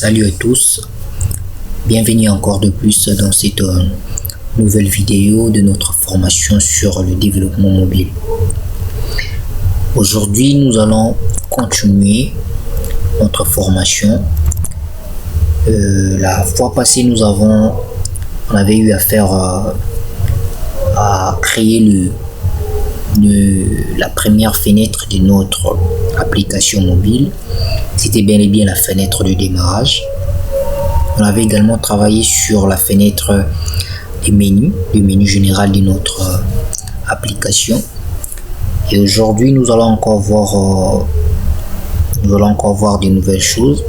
Salut à tous, bienvenue encore de plus dans cette nouvelle vidéo de notre formation sur le développement mobile. Aujourd'hui, nous allons continuer notre formation. La fois passée, on avait eu affaire à créer la première fenêtre de notre application mobile. C'était bien et bien la fenêtre de démarrage. On avait également travaillé sur la fenêtre du menu général de notre application. Et aujourd'hui, nous allons encore voir de nouvelles choses.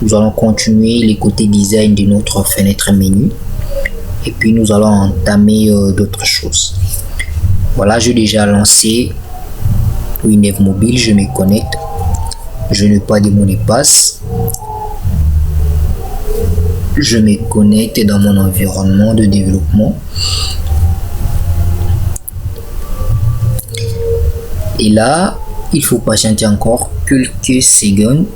Nous allons continuer les côtés design de notre fenêtre menu. Et puis nous allons entamer d'autres choses. Voilà, j'ai déjà lancé Windev Mobile, je me connecte. Je n'ai pas de mot de passe. Je me connecte dans mon environnement de développement. Et là, il faut patienter encore quelques secondes.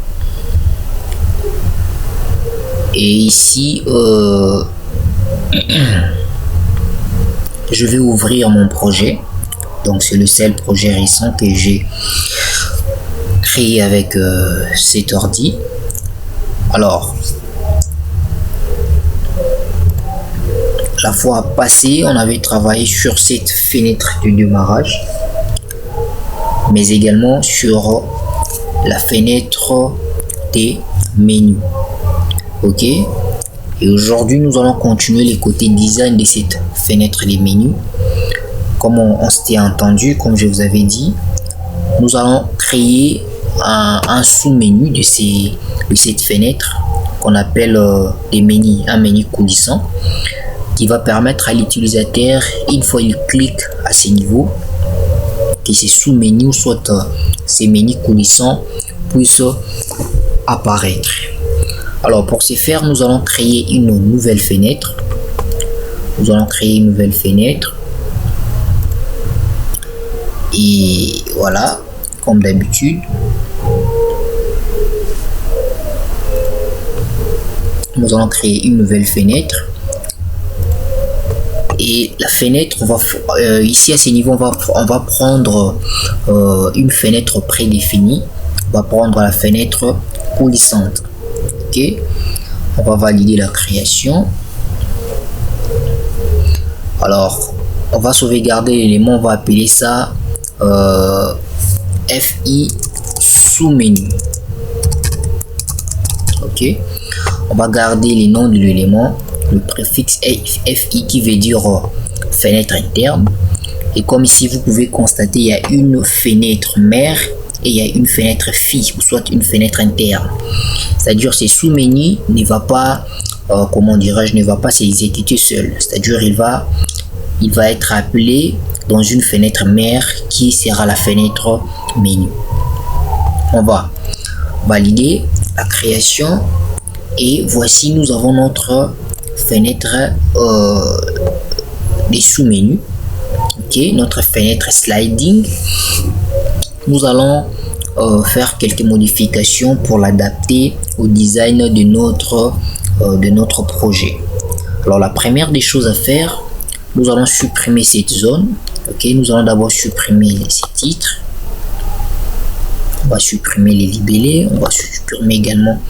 Et ici, je vais ouvrir mon projet. Donc c'est le seul projet récent que j'ai créé avec cet ordi. Alors, la fois passée, on avait travaillé sur cette fenêtre de démarrage, mais également sur la fenêtre des menus. Ok, et aujourd'hui nous allons continuer les côtés design de cette fenêtre des menus. Comme on s'était entendu, comme je vous avais dit, nous allons créer un sous-menu de cette fenêtre qu'on appelle un menu coulissant, qui va permettre à l'utilisateur, une fois il clique à ce niveau, que ces sous-menus, soit ces menus coulissants, puissent apparaître. Alors pour ce faire, nous allons créer une nouvelle fenêtre. Et voilà, comme d'habitude, nous allons créer une nouvelle fenêtre. Et la fenêtre, ici à ce niveau, on va prendre une fenêtre prédéfinie. On va prendre la fenêtre coulissante. Ok, on va valider la création. Alors, on va sauvegarder l'élément, on va appeler ça FI sous-menu. Ok, on va garder les noms de l'élément, le préfixe FI qui veut dire fenêtre interne. Et comme ici vous pouvez constater, il y a une fenêtre mère et il y a une fenêtre fille, ou soit une fenêtre interne. C'est-à-dire ce sous-menu ne va pas ne va pas s'exécuter seul. C'est-à-dire il va être appelé dans une fenêtre mère qui sera la fenêtre menu. On va valider la création et voici, nous avons notre fenêtre des sous-menus. Ok, notre fenêtre sliding. Nous allons faire quelques modifications pour l'adapter au design de notre projet. Alors la première des choses à faire, nous allons supprimer cette zone. Ok, nous allons d'abord supprimer ces titres. On va supprimer les libellés. On va supprimer également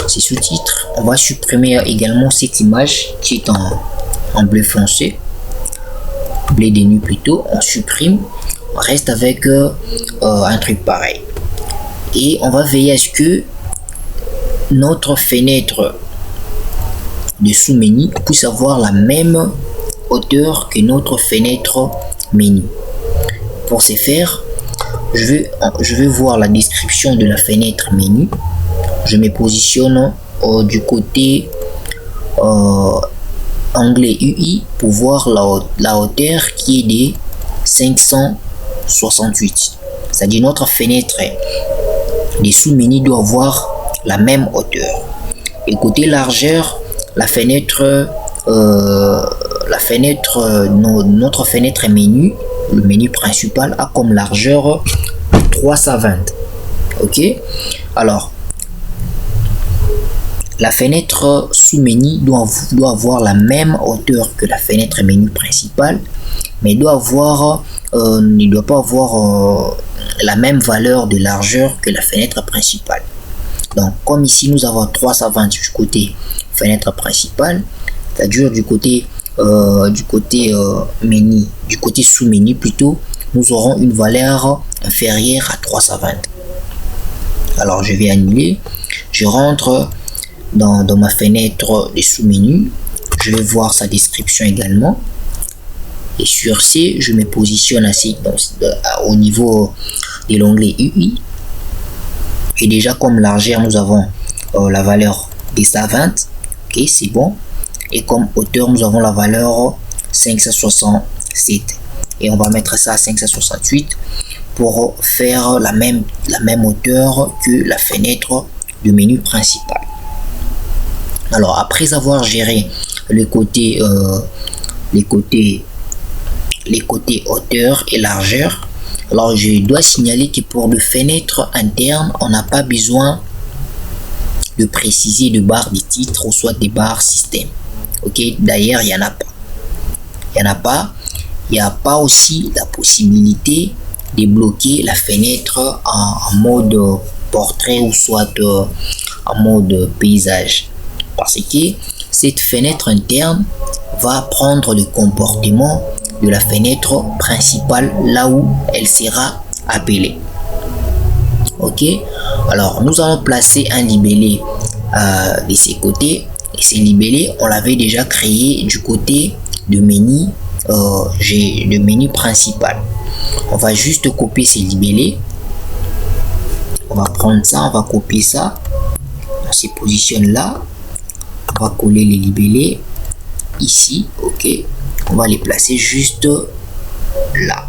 ces sous-titres. On va supprimer également cette image qui est en bleu foncé, bleu de nuit plutôt. On supprime. On reste avec un truc pareil. Et on va veiller à ce que notre fenêtre de sous-menu puisse avoir la même hauteur que notre fenêtre menu. Pour ce faire, je vais voir la description de la fenêtre menu. Je me positionne du côté onglet UI pour voir la hauteur qui est de 568. C'est-à-dire notre fenêtre des sous-menus doit avoir la même hauteur. Et côté largeur, notre fenêtre menu, le menu principal, a comme largeur 320. Ok, alors la fenêtre sous-menu doit avoir la même hauteur que la fenêtre menu principale, mais ne doit pas avoir la même valeur de largeur que la fenêtre principale. Donc, comme ici, nous avons 320 du côté fenêtre principale, c'est-à-dire du côté menu, du côté sous-menu plutôt, nous aurons une valeur inférieure à 320. Alors, je vais annuler. Je rentre dans ma fenêtre de sous-menu. Je vais voir sa description également. Et sur C, je me positionne ainsi au niveau de l'onglet UI. Et déjà, comme largeur, nous avons la valeur des 120. Ok, c'est bon. Et comme hauteur, nous avons la valeur 567. Et on va mettre ça à 568 pour faire la même hauteur que la fenêtre de menu principal. Alors, après avoir géré les côtés hauteur et largeur, alors je dois signaler que pour de fenêtres internes, on n'a pas besoin de préciser de barres de titre ou soit des barres système. Ok, d'ailleurs, il n'y en a pas. Il n'y a pas aussi la possibilité de bloquer la fenêtre en mode portrait ou soit en mode paysage. Parce que cette fenêtre interne va prendre le comportement de la fenêtre principale là où elle sera appelée. Ok, alors nous allons placer un libellé de ces côtés. Et ces libellés, on l'avait déjà créé du côté de menu, de menu principal. On va juste copier ces libellés. On va prendre ça, on va copier ça. On se positionne là. On va coller les libellés ici. Ok, on va les placer juste là.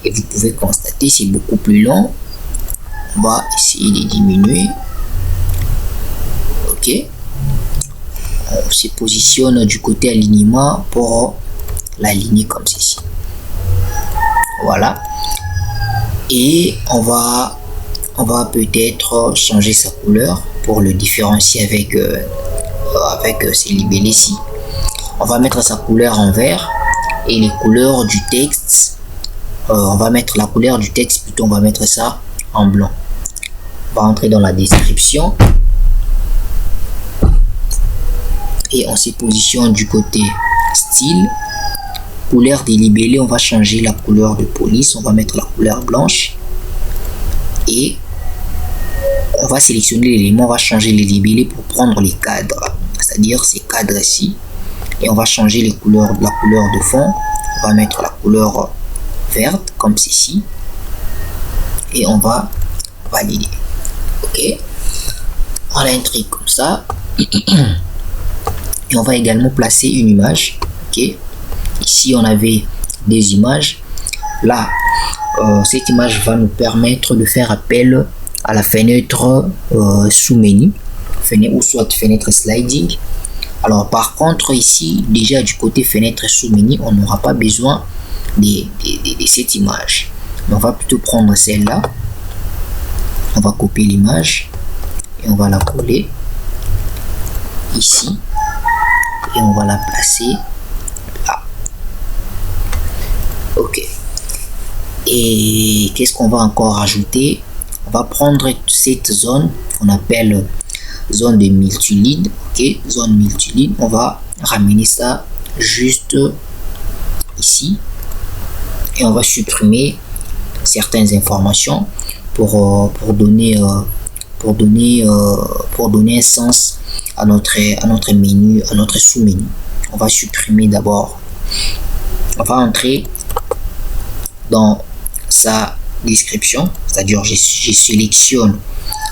Et vous pouvez constater, c'est beaucoup plus long. On va essayer de diminuer. Ok. On se positionne du côté alignement pour l'aligner comme ceci. Voilà. Et on va peut-être changer sa couleur pour le différencier avec ces libellés-ci. On va mettre sa couleur en vert et les couleurs du texte, on va mettre la couleur du texte plutôt, on va mettre ça en blanc. On va entrer dans la description. Et on se positionne du côté style, couleur des libellés, on va changer la couleur de police, on va mettre la couleur blanche et on va sélectionner l'élément, on va changer les libellés pour prendre les cadres, c'est-à-dire ces cadres-ci, et on va changer la couleur de fond, on va mettre la couleur verte comme ceci et on va valider. Ok, on a un truc comme ça. Et on va également placer une image. Ok, ici on avait des images. Là, cette image va nous permettre de faire appel à la fenêtre sous-menu, ou soit fenêtre sliding. Alors par contre ici, déjà du côté fenêtre sous-menu, on n'aura pas besoin de cette image. Mais on va plutôt prendre celle-là. On va copier l'image et on va la coller ici. Et on va la placer là. Ok. Et qu'est-ce qu'on va encore ajouter? On va prendre cette zone qu'on appelle zone de multiligne. Ok, zone multiligne. On va ramener ça juste ici. Et on va supprimer certaines informations pour donner un sens à notre menu, à notre sous-menu. On va supprimer d'abord. On va entrer dans sa description, c'est-à-dire je sélectionne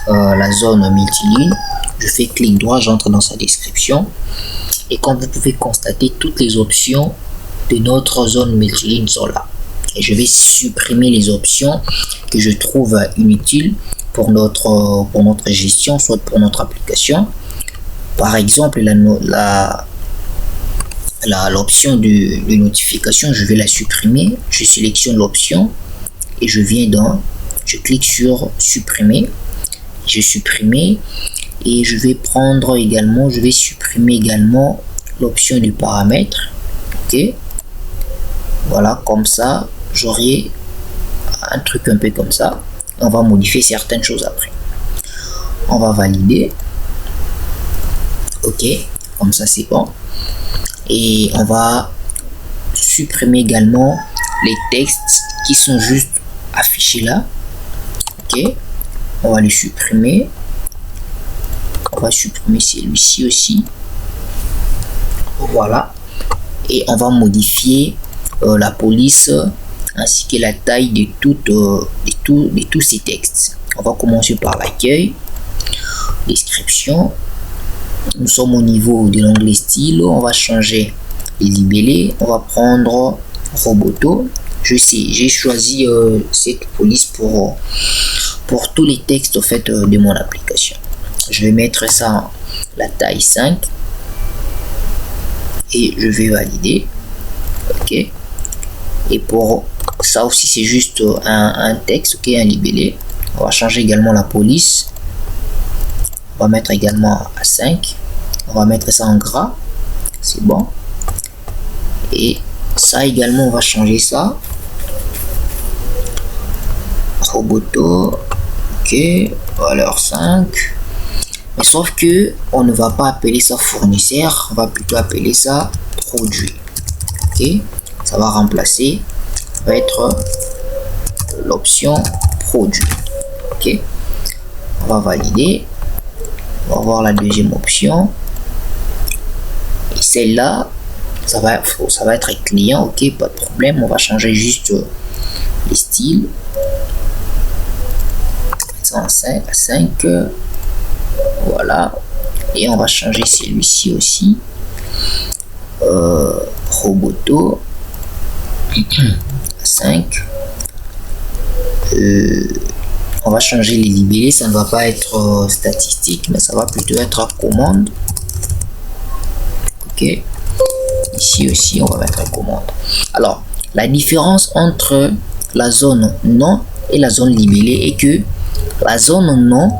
la zone multiligne, je fais clic droit, j'entre dans sa description et comme vous pouvez constater, toutes les options de notre zone multiligne sont là. Et je vais supprimer les options que je trouve inutiles pour notre gestion, soit pour notre application. Par exemple, l'option de notification, je vais la supprimer. Je sélectionne l'option et je clique sur supprimer. Je supprime et je vais prendre également, je vais supprimer également l'option du paramètre. Ok, voilà, comme ça j'aurai un truc un peu comme ça. On va modifier certaines choses après. On va valider. Ok, comme ça c'est bon. Et on va supprimer également les textes qui sont juste affichés là. Ok, on va les supprimer. On va supprimer celui-ci aussi. Voilà. Et on va modifier la police ainsi que la taille de tous ces textes. On va commencer par l'accueil, description. Nous sommes au niveau de l'onglet style. On va changer les libellés. On va prendre Roboto. Je sais, j'ai choisi cette police pour tous les textes en fait de mon application. Je vais mettre ça la taille 5 et je vais valider. Ok, et pour ça aussi c'est juste un texte, ok, un libellé. On va changer également la police. On va mettre également à 5. On va mettre ça en gras, c'est bon. Et ça également on va changer ça. Roboto, ok, valeur 5. Mais sauf que on ne va pas appeler ça fournisseur, on va plutôt appeler ça produit. Ok, ça va remplacer, ça va être l'option produit. Ok, on va valider. On va voir la deuxième option. Et celle-là, ça va être client. Ok, pas de problème. On va changer juste les styles. Ça à 5. Voilà. Et on va changer celui-ci aussi. Roboto 5. On va changer les libellés, ça ne va pas être statistique, mais ça va plutôt être commande. Ok, ici aussi on va mettre commande. Alors la différence entre la zone nom et la zone libellée est que la zone nom,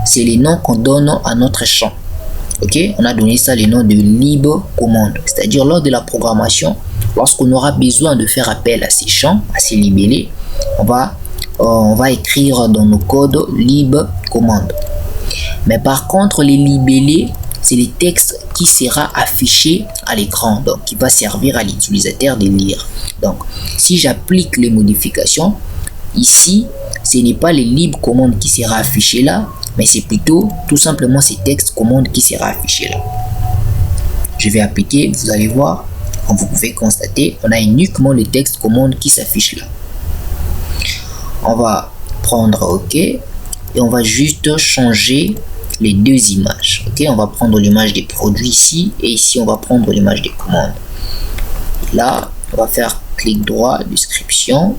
c'est les noms qu'on donne à notre champ. Ok, on a donné ça les noms de lib commande, c'est-à-dire lors de la programmation, lorsqu'on aura besoin de faire appel à ces champs, à ces libellés, on va écrire dans nos codes lib commande. Mais par contre les libellés, c'est les textes qui sera affiché à l'écran, donc qui va servir à l'utilisateur de lire. Donc si j'applique les modifications ici, ce n'est pas les lib commande qui sera affiché là, mais c'est plutôt tout simplement ces textes commande qui sera affiché là. Je vais appliquer, vous allez voir, comme vous pouvez constater, on a uniquement les textes commande qui s'affichent là. On va prendre OK et on va juste changer les deux images. Ok, on va prendre l'image des produits ici et ici on va prendre l'image des commandes. Et là, on va faire clic droit, description.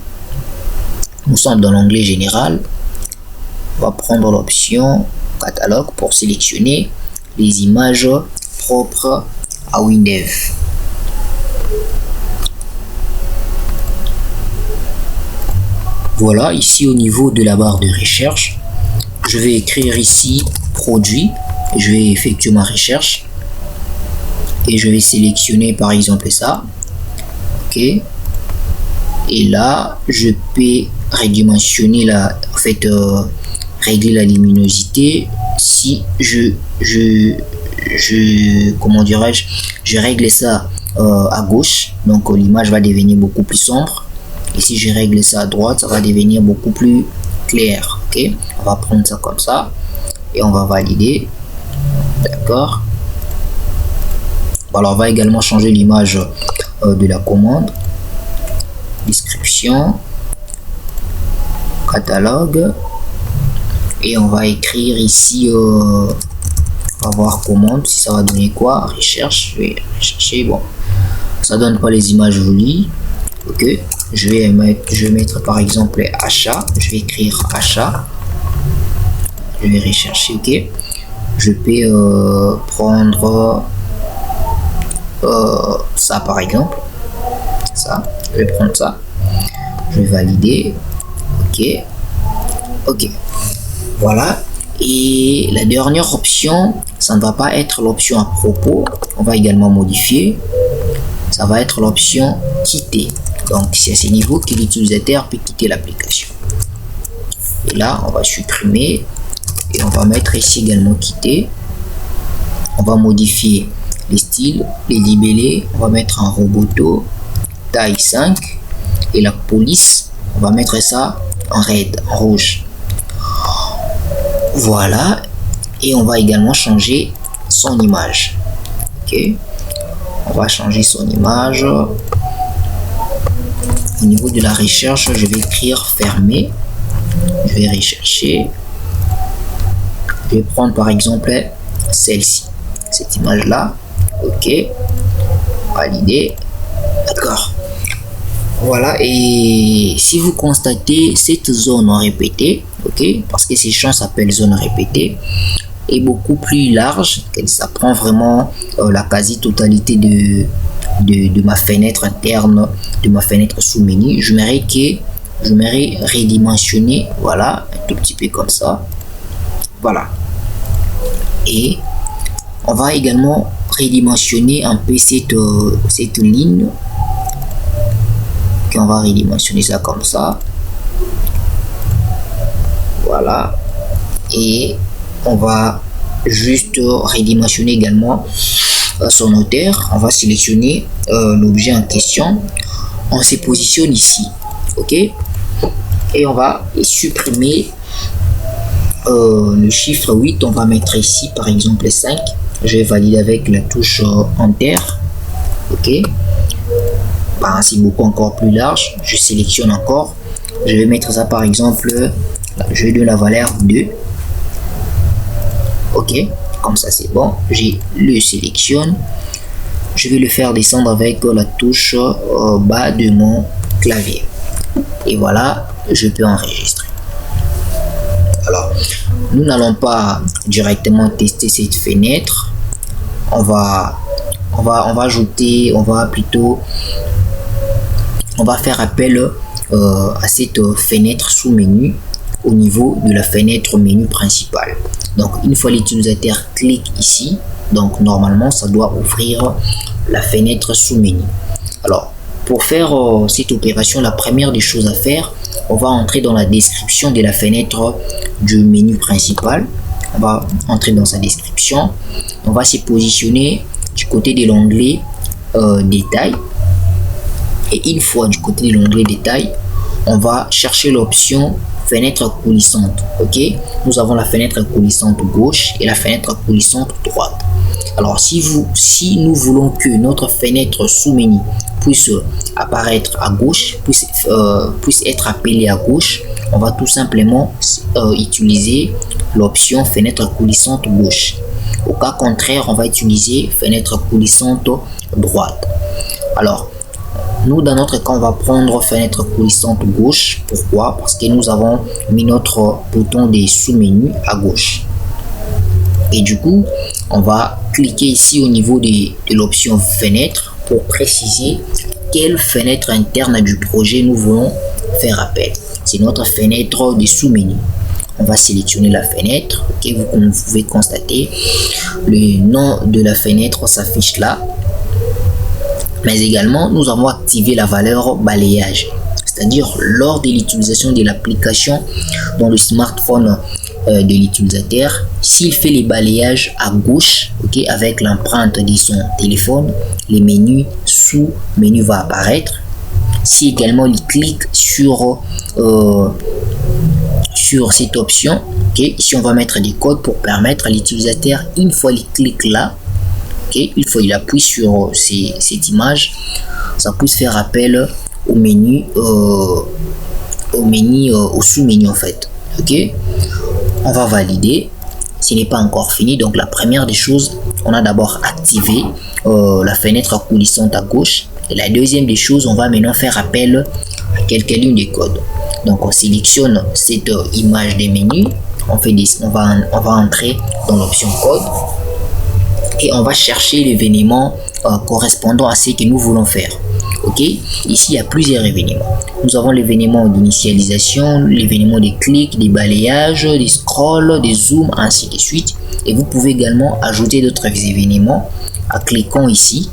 Nous sommes dans l'onglet général. On va prendre l'option catalogue pour sélectionner les images propres à WinDev. Voilà, ici au niveau de la barre de recherche, je vais écrire ici produit, je vais effectuer ma recherche et je vais sélectionner par exemple ça. Ok, et là je peux redimensionner régler la luminosité. Si comment dirais-je, je règle ça à gauche, donc l'image va devenir beaucoup plus sombre. Et si je règle ça à droite, ça va devenir beaucoup plus clair. Ok, on va prendre ça comme ça et on va valider. D'accord. Alors on va également changer l'image de la commande, description, catalogue, et on va écrire ici on va voir commande, si ça va donner quoi, recherche. Je vais rechercher, bon ça donne pas les images voulues. Ok, je vais mettre par exemple achat, je vais écrire achat, je vais rechercher. Ok, je peux prendre ça par exemple, ça, je vais prendre ça, je vais valider. Ok, voilà, Et la dernière option, ça ne va pas être l'option à propos, on va également modifier, ça va être l'option quitter. Donc c'est à ce niveau que l'utilisateur peut quitter l'application. Et là on va supprimer et on va mettre ici également quitter. On va modifier les styles, les libellés, on va mettre en roboto, taille 5, et la police, on va mettre ça en red, en rouge. Voilà, et on va également changer son image. Ok, on va changer son image. Au niveau de la recherche, je vais écrire fermé. Je vais rechercher. Je vais prendre par exemple celle-ci, cette image là. Ok, valider. D'accord. Voilà, et si vous constatez cette zone répétée, ok, parce que ces champs s'appellent zone répétée, est beaucoup plus large, ça prend vraiment la quasi-totalité de ma fenêtre interne, de ma fenêtre sous-menu. Je m'aimerais redimensionner, voilà, un tout petit peu comme ça, voilà. Et on va également redimensionner un peu cette ligne. On va redimensionner ça comme ça, voilà, et on va juste redimensionner également son hauteur. On va sélectionner l'objet en question, on se positionne ici, ok, et on va supprimer le chiffre 8, on va mettre ici par exemple 5, je vais valider avec la touche Enter, ok. C'est beaucoup encore plus large, je sélectionne encore, je vais mettre ça par exemple, je vais donner la valeur 2, ok, comme ça c'est bon, je le sélectionne, je vais le faire descendre avec la touche bas de mon clavier, et voilà, je peux enregistrer. Alors, nous n'allons pas directement tester cette fenêtre, on va ajouter, on va faire appel à cette fenêtre sous-menu au niveau de la fenêtre menu principale. Donc une fois l'utilisateur clique ici, donc normalement ça doit ouvrir la fenêtre sous-menu. Alors pour faire cette opération, la première des choses à faire, on va entrer dans la description de la fenêtre du menu principal. On va entrer dans sa description, on va se positionner du côté de l'onglet détail. Et une fois du côté de l'onglet détail, on va chercher l'option fenêtre coulissante. Ok, nous avons la fenêtre coulissante gauche et la fenêtre coulissante droite. Alors si nous voulons que notre fenêtre sous-menu puisse apparaître à gauche, puisse être appelée à gauche, on va tout simplement utiliser l'option fenêtre coulissante gauche. Au cas contraire, on va utiliser fenêtre coulissante droite. Alors nous, dans notre cas, on va prendre fenêtre coulissante gauche. Pourquoi? Parce que nous avons mis notre bouton des sous-menus à gauche. Et du coup, on va cliquer ici au niveau de l'option fenêtre pour préciser quelle fenêtre interne du projet nous voulons faire appel. C'est notre fenêtre des sous-menus. On va sélectionner la fenêtre. Okay, vous pouvez constater le nom de la fenêtre s'affiche là. Mais également, nous avons activé la valeur balayage. C'est-à-dire, lors de l'utilisation de l'application dans le smartphone de l'utilisateur, s'il fait les balayages à gauche, okay, avec l'empreinte de son téléphone, les menus sous-menus va apparaître. Si également il clique sur cette option, okay, ici on va mettre des codes pour permettre à l'utilisateur, une fois il clique là, il faut il appuie sur cette image, ça puisse faire appel au menu, au sous-menu en fait. Ok, on va valider. Ce n'est pas encore fini, donc la première des choses, on a d'abord activé la fenêtre coulissante à gauche, et la deuxième des choses, on va maintenant faire appel à quelques lignes de code. Donc on sélectionne cette image des menus, on va entrer dans l'option code et on va chercher l'événement correspondant à ce que nous voulons faire. Ok, ici il y a plusieurs événements. Nous avons l'événement d'initialisation, l'événement des clics, des balayages, des scrolls, des zooms, ainsi de suite. Et vous pouvez également ajouter d'autres événements en cliquant ici.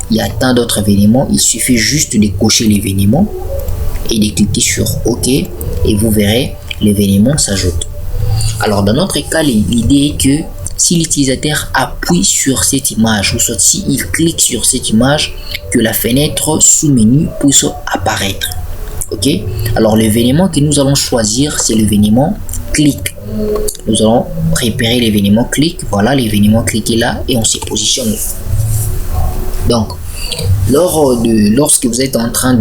Il y a tant d'autres événements, il suffit juste de cocher l'événement et de cliquer sur OK et vous verrez l'événement s'ajoute. Alors dans notre cas, l'idée est que si l'utilisateur appuie sur cette image ou soit s'il clique sur cette image, que la fenêtre sous-menu puisse apparaître. Ok, alors l'événement que nous allons choisir, c'est l'événement clic. Nous allons repérer l'événement clic. Voilà, l'événement clic est là et on se positionne. Donc, lorsque vous êtes en train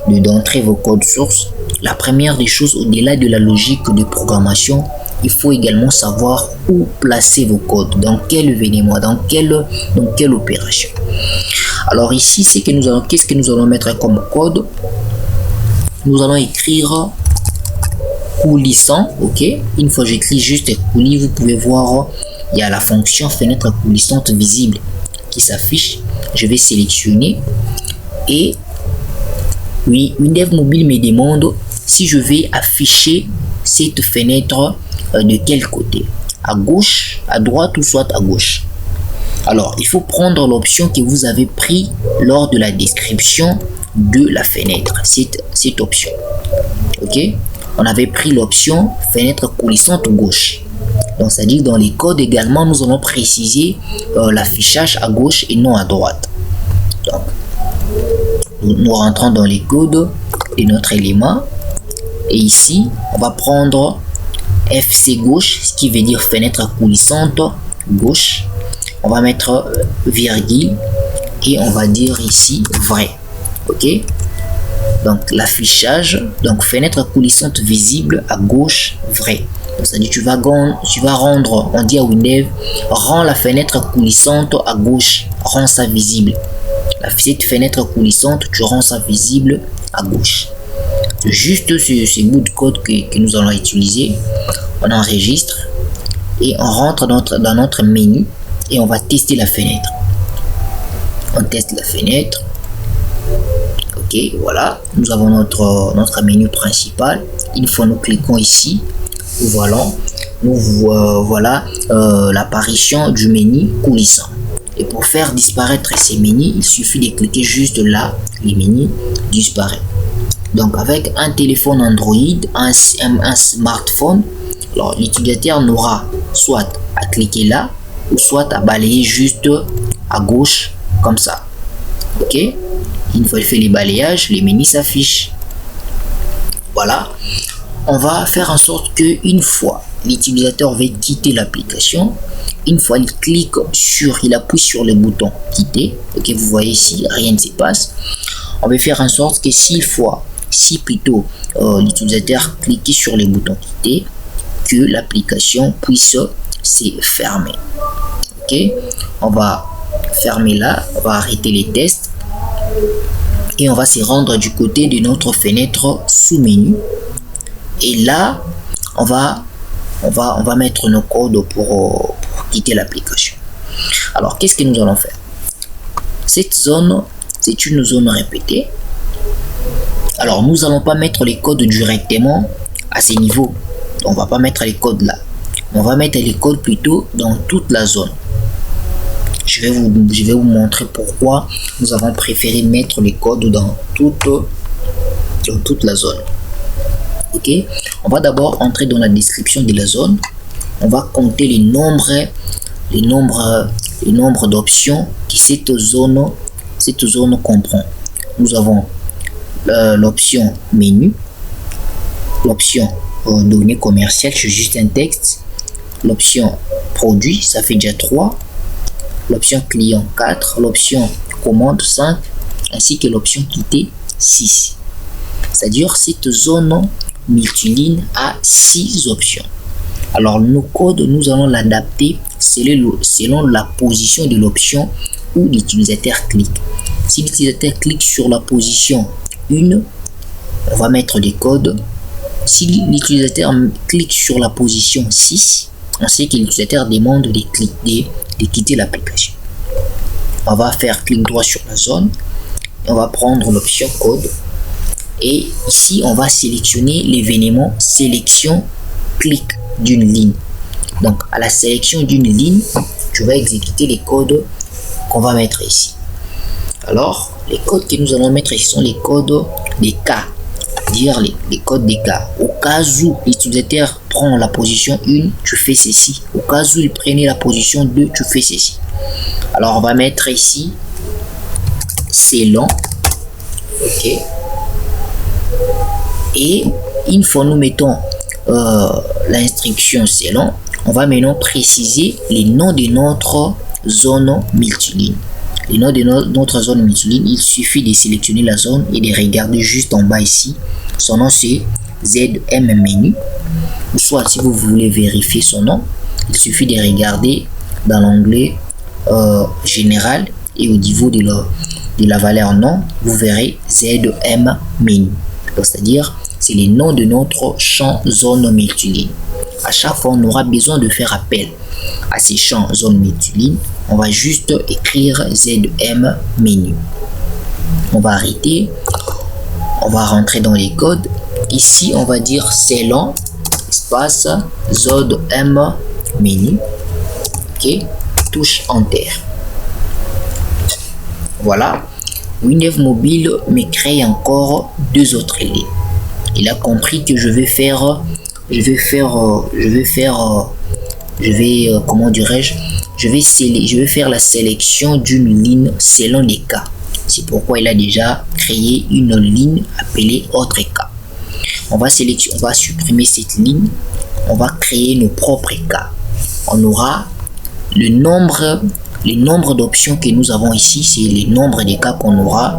d'entrer vos codes sources, la première des choses, au-delà de la logique de programmation, il faut également savoir où placer vos codes, dans quel événement, dans quelle opération. Alors ici, qu'est-ce que nous allons mettre comme code? Nous allons écrire coulissant, ok. Une fois j'écris juste coulis, vous pouvez voir, il y a la fonction fenêtre coulissante visible qui s'affiche. Je vais sélectionner et oui, Windev Mobile me demande si je vais afficher cette fenêtre de quel côté, à gauche, à droite ou soit à gauche. Alors il faut prendre l'option que vous avez pris lors de la description de la fenêtre, cette option. Ok, on avait pris l'option fenêtre coulissante gauche. Donc c'est à dire dans les codes également nous allons préciser l'affichage à gauche et non à droite. Donc nous rentrons dans les codes de notre élément et ici on va prendre FC gauche, ce qui veut dire fenêtre coulissante gauche. On va mettre virgule et on va dire ici vrai. Ok, donc l'affichage, donc fenêtre coulissante visible à gauche vrai. C'est-à-dire tu vas rendre, on dit à Windev, rend la fenêtre coulissante à gauche, rend ça visible. Cette fenêtre coulissante, tu rends ça visible à gauche. Juste ce bout de code que nous allons utiliser, on enregistre et on rentre dans notre menu et on va tester la fenêtre. On teste la fenêtre. Ok, voilà, nous avons notre menu principal. Une fois nous cliquons ici, voilà l'apparition du menu coulissant. Et pour faire disparaître ces menus, il suffit de cliquer juste là, les menus disparaissent. Donc avec un téléphone Android, un smartphone, alors l'utilisateur n'aura soit à cliquer là ou soit à balayer juste à gauche comme ça. Ok, une fois il fait les balayages, les menus s'affichent. Voilà, on va faire en sorte que une fois l'utilisateur va quitter l'application, une fois il appuie sur le bouton quitter, ok, vous voyez ici rien ne se passe. On va faire en sorte que si l'utilisateur clique sur le bouton quitter, que l'application puisse se fermer. Ok, on va fermer là, on va arrêter les tests et on va se rendre du côté de notre fenêtre sous menu et là on va mettre nos codes pour quitter l'application. Alors qu'est-ce que nous allons faire? Cette zone, c'est une zone répétée. Alors nous allons pas mettre les codes directement à ces niveaux. On va pas mettre les codes là. On va mettre les codes plutôt dans toute la zone. Je vais vous montrer pourquoi nous avons préféré mettre les codes dans toute la zone. Ok, on va d'abord entrer dans la description de la zone. On va compter les nombres d'options que cette zone comprend. Nous avons l'option menu, l'option données commerciales, c'est juste un texte, l'option produit, ça fait déjà 3, l'option client 4, l'option commande 5, ainsi que l'option quitter 6. C'est-à-dire cette zone multiligne a 6 options. Alors nos codes, nous allons l'adapter selon la position de l'option où l'utilisateur clique. Si l'utilisateur clique sur la position 1, on va mettre des codes. Si l'utilisateur clique sur la position 6, on sait que l'utilisateur demande de quitter l'application. On va faire clic droit sur la zone on va prendre l'option code. Et ici, on va sélectionner l'événement sélection clic d'une ligne. Donc, à la sélection d'une ligne, tu vas exécuter les codes qu'on va mettre ici. Alors, les codes que nous allons mettre ici sont les codes des cas, dire les codes des cas. Au cas où l'utilisateur prend la position 1, tu fais ceci. Au cas où il prenait la position 2, tu fais ceci. Alors, on va mettre ici c'est long. Ok. Et une fois nous mettons l'instruction c'est long, on va maintenant préciser les noms de notre zone multiligne. Les noms de notre zone multiligne, il suffit de sélectionner la zone et de regarder juste en bas ici. Son nom c'est ZM menu. Ou soit si vous voulez vérifier son nom, il suffit de regarder dans l'onglet général et au niveau de la valeur nom, vous verrez ZM menu. C'est-à-dire c'est les noms de notre champ zone multiligne. À chaque fois, on aura besoin de faire appel à ces champs zone multiligne. On va juste écrire ZM menu. On va arrêter. On va rentrer dans les codes. Ici, on va dire c'est long, espace ZM menu. Ok. Touche Enter. Voilà. Windows Mobile me crée encore deux autres lignes. Il a compris que je vais faire la sélection d'une ligne selon les cas. C'est pourquoi il a déjà créé une ligne appelée autre cas. On va supprimer cette ligne. On va créer nos propres cas. On aura le nombre d'options que nous avons ici, c'est le nombre de cas qu'on aura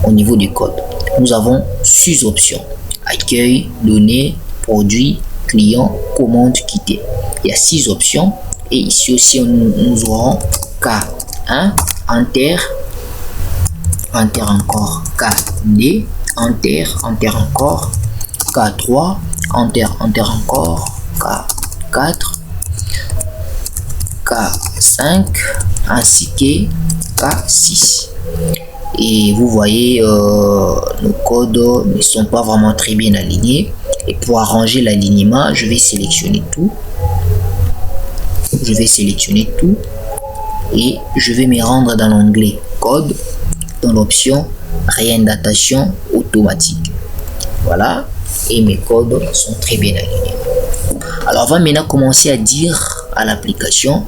au niveau du code. Nous avons 6 options. Accueil, données, produit, client, commande, quitter. Il y a 6 options. Et ici aussi, nous aurons K1, Enter, Enter encore, K2, Enter, Enter encore, K3, Enter, Enter encore, K4, K5 ainsi que K6. Et vous voyez nos codes ne sont pas vraiment très bien alignés. Et pour arranger l'alignement, je vais sélectionner tout. Et je vais me rendre dans l'onglet code, dans l'option réindexation automatique. Voilà, et mes codes sont très bien alignés. Alors on va maintenant commencer à dire à l'application,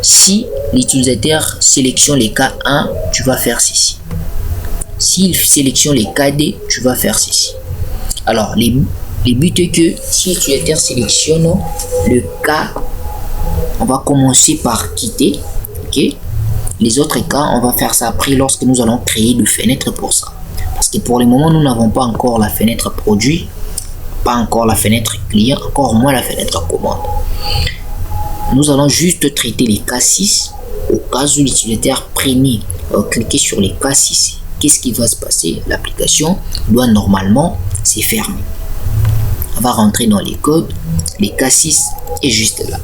si l'utilisateur sélectionne les cas 1, tu vas faire ceci. S'il sélectionne les cas D, tu vas faire ceci. Alors les buts est que si l'utilisateur sélectionne le cas, on va commencer par quitter. Ok. Les autres cas, on va faire ça après lorsque nous allons créer une fenêtre pour ça. Parce que pour le moment, nous n'avons pas encore la fenêtre produit, pas encore la fenêtre client, encore moins la fenêtre commande. Nous allons juste traiter les cas 6. Au cas où l'utilisateur prenait, cliquer sur les cas 6, qu'est-ce qui va se passer? L'application doit normalement se fermer. On va rentrer dans les codes. Les cas 6 est juste là.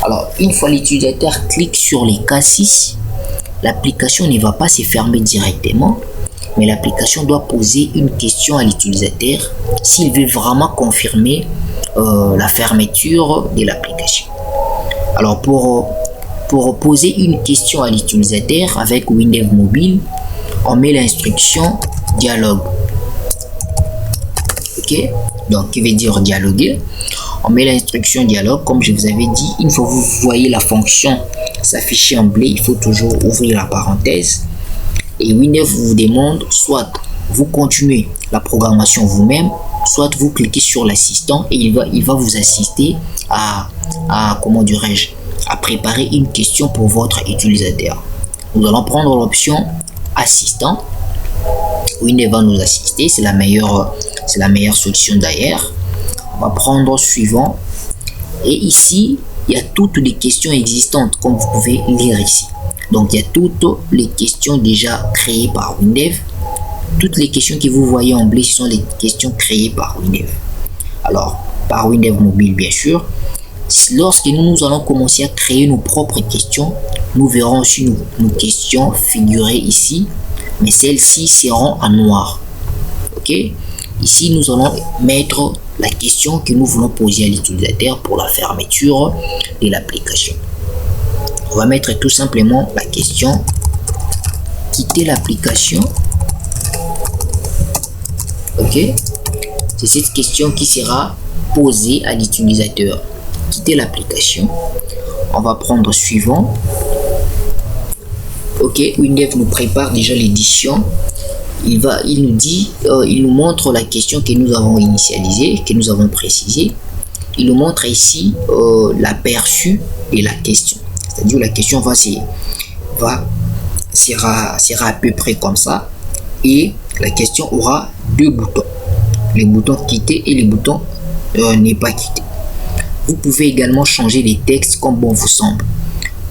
Alors, une fois l'utilisateur clique sur les cas 6, l'application ne va pas se fermer directement, mais l'application doit poser une question à l'utilisateur s'il veut vraiment confirmer la fermeture de l'application. Alors, pour poser une question à l'utilisateur avec Windows Mobile, on met l'instruction dialogue. Ok, donc qui veut dire dialoguer. On met l'instruction dialogue comme je vous avais dit. Une fois que vous voyez la fonction s'afficher en bleu, il faut toujours ouvrir la parenthèse. Et Windows vous demande soit vous continuez la programmation vous-même, soit vous cliquez sur l'assistant et il va vous assister à comment dirais-je, à préparer une question pour votre utilisateur. Nous allons prendre l'option assistant. Windows va nous assister, c'est la meilleure solution d'ailleurs. On va prendre suivant et ici il y a toutes les questions existantes comme vous pouvez lire ici. Donc il y a toutes les questions déjà créées par Windows. Toutes les questions que vous voyez en bleu, ce sont les questions créées par Windows. Alors par Windows Mobile bien sûr. Lorsque nous allons commencer à créer nos propres questions, nous verrons aussi nos questions figurer ici mais celles-ci seront en noir. Ok, ici nous allons mettre la question que nous voulons poser à l'utilisateur pour la fermeture de l'application. On va mettre tout simplement la question quitter l'application. Ok, c'est cette question qui sera posée à l'utilisateur. Quitter l'application. On va prendre suivant. Ok, WinDev nous prépare déjà l'édition. Il nous dit, il nous montre la question que nous avons initialisée, que nous avons précisée. Il nous montre ici l'aperçu de la question. C'est-à-dire la question sera à peu près comme ça. Et la question aura deux boutons. Les boutons quitter et les boutons ne pas quitter. Vous pouvez également changer les textes comme bon vous semble.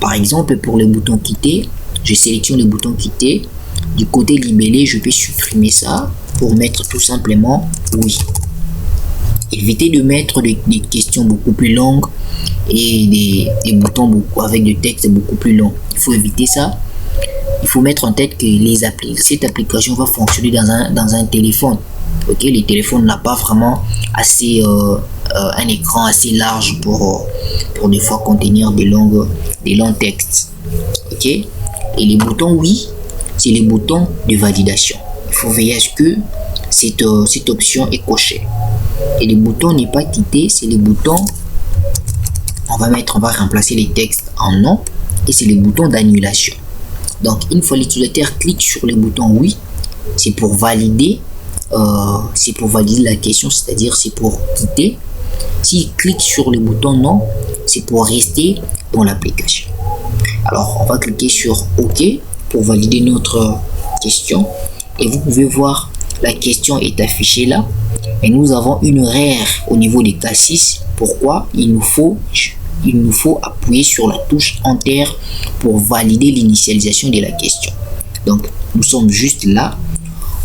Par exemple, pour le bouton quitter, je sélectionne le bouton quitter. Du côté libellé, je vais supprimer ça pour mettre tout simplement oui. Évitez de mettre des questions beaucoup plus longues et des boutons avec des textes beaucoup plus longs. Il faut éviter ça. Il faut mettre en tête que cette application va fonctionner dans un téléphone. Ok, les téléphones n'ont pas vraiment assez un écran assez large pour des fois contenir des longs textes. Ok, et les boutons oui, c'est les boutons de validation. Il faut veiller à ce que cette option est cochée. Et les boutons n'est pas quitté, c'est les boutons. On va remplacer les textes en non et c'est les boutons d'annulation. Donc une fois l'utilisateur clique sur le bouton oui, c'est pour valider la question, c'est-à-dire c'est pour quitter. S'il clique sur le bouton non, c'est pour rester dans l'application. Alors on va cliquer sur OK pour valider notre question et vous pouvez voir la question est affichée là et nous avons une erreur au niveau des cas 6. Pourquoi? Il nous faut appuyer sur la touche Enter pour valider l'initialisation de la question. Donc nous sommes juste là,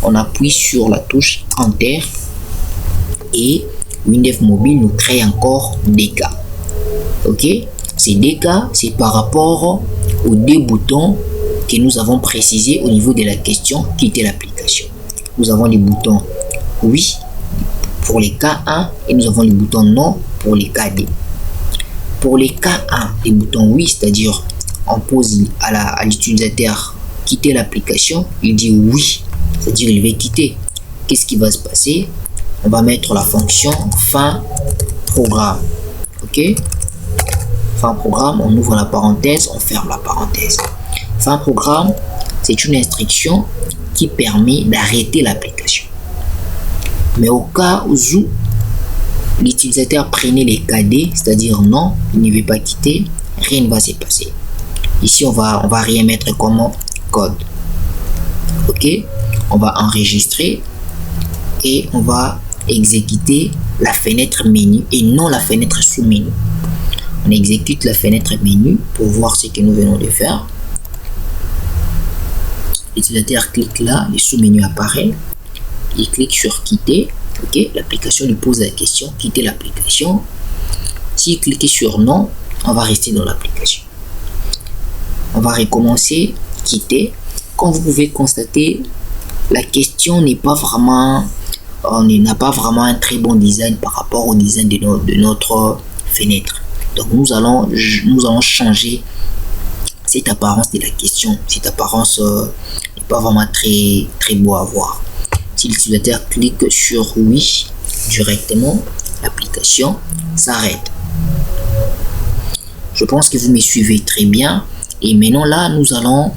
on appuie sur la touche Enter et WinDev Mobile nous crée encore des cas. Ok, ces deux cas, c'est par rapport aux deux boutons que nous avons précisés au niveau de la question quitter l'application. Nous avons les boutons oui pour les cas 1 et nous avons les boutons non pour les cas 2. Pour les cas 1, les boutons oui, c'est-à-dire on pose à l'utilisateur quitter l'application, il dit oui, c'est-à-dire il va quitter. Qu'est-ce qui va se passer? On va mettre la fonction fin programme. Ok, fin programme, on ouvre la parenthèse, on ferme la parenthèse. Fin programme, c'est une instruction qui permet d'arrêter l'application. Mais au cas où l'utilisateur prenait les KD, c'est-à-dire non, il ne veut pas quitter, rien ne va se passer. Ici, on va rien mettre comme code. Ok, on va enregistrer et on va exécuter la fenêtre menu et non la fenêtre sous-menu. On exécute la fenêtre menu pour voir ce que nous venons de faire. L'utilisateur clique là, le sous-menu apparaît. Il clique sur quitter. Ok, l'application lui pose la question quitter l'application. S'il clique sur non, on va rester dans l'application. On va recommencer quitter. Comme vous pouvez constater, la question n'a pas vraiment un très bon design par rapport au design de notre fenêtre. Donc nous allons changer cette apparence de la question. Cette apparence n'est pas vraiment très beau à voir. Si l'utilisateur clique sur oui directement, l'application s'arrête. Je pense que vous me suivez très bien. Et maintenant là, nous allons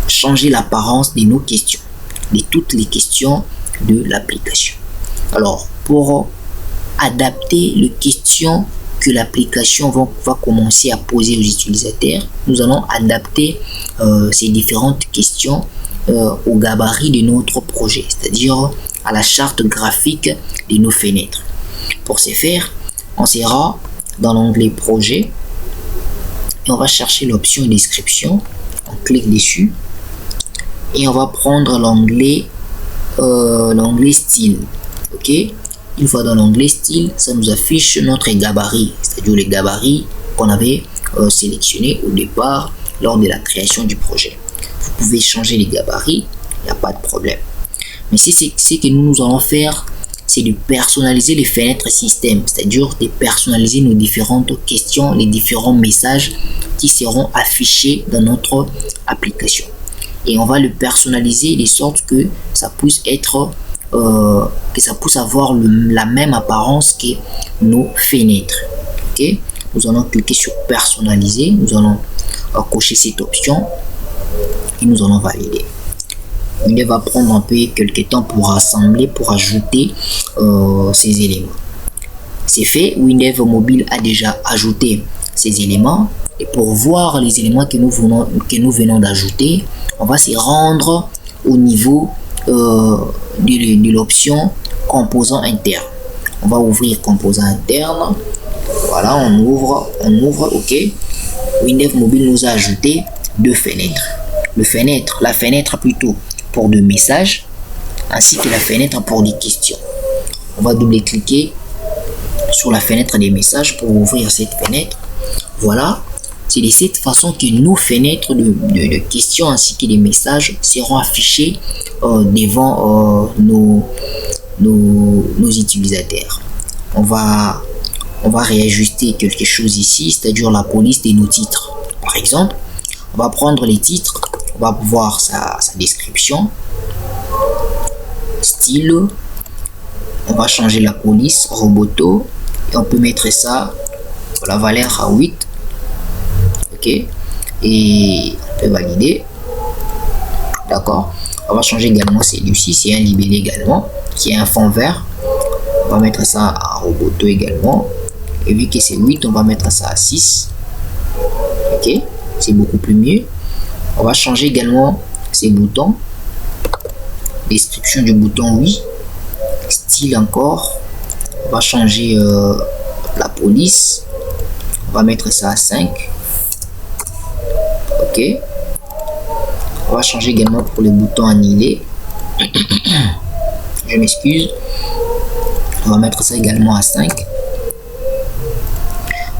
changer l'apparence de nos questions, de toutes les questions de l'application. Alors, pour adapter les questions que l'application va commencer à poser aux utilisateurs, nous allons adapter ces différentes questions au gabarit de notre projet, c'est-à-dire à la charte graphique de nos fenêtres. Pour ce faire, on sera dans l'onglet projet et on va chercher l'option description. On clique dessus et on va prendre l'onglet style. Ok, une fois dans l'onglet style, ça nous affiche notre gabarit, c'est-à-dire les gabarits qu'on avait sélectionnés au départ lors de la création du projet. Vous pouvez changer les gabarits, il n'y a pas de problème. Mais c'est ce que nous allons faire, c'est de personnaliser les fenêtres système, c'est-à-dire de personnaliser nos différentes questions, les différents messages qui seront affichés dans notre application. Et on va le personnaliser de sorte que ça puisse être avoir la même apparence que nos fenêtres. Ok, nous allons cliquer sur personnaliser, nous allons cocher cette option et nous allons valider. Il va prendre un peu quelques temps pour assembler, pour ajouter ces éléments. C'est fait. Windows Mobile a déjà ajouté ces éléments. Et pour voir les éléments que nous venons d'ajouter, on va se rendre au niveau de l'option composant interne. On va ouvrir composant interne. Voilà, on ouvre, ok. Windows Mobile nous a ajouté deux fenêtres. La fenêtre plutôt pour des messages, ainsi que la fenêtre pour des questions. On va double-cliquer sur la fenêtre des messages pour ouvrir cette fenêtre. Voilà, c'est de cette façon que nos fenêtres de questions ainsi que des messages seront affichés devant nos utilisateurs. On va réajuster quelque chose ici, c'est-à-dire la police de nos titres. Par exemple, on va prendre les titres, on va voir sa description, style, on va changer la police, roboto, et on peut mettre ça, la valeur à 8, ok, et on peut valider, d'accord. On va changer également celui-ci, c'est un libellé également, qui est un fond vert, on va mettre ça à roboto également, et vu que c'est 8, on va mettre ça à 6, ok, c'est beaucoup plus mieux. On va changer également ces boutons, description du bouton oui, style encore, on va changer la police, on va mettre ça à 5, ok. On va changer également pour les boutons annulés, je m'excuse, on va mettre ça également à 5,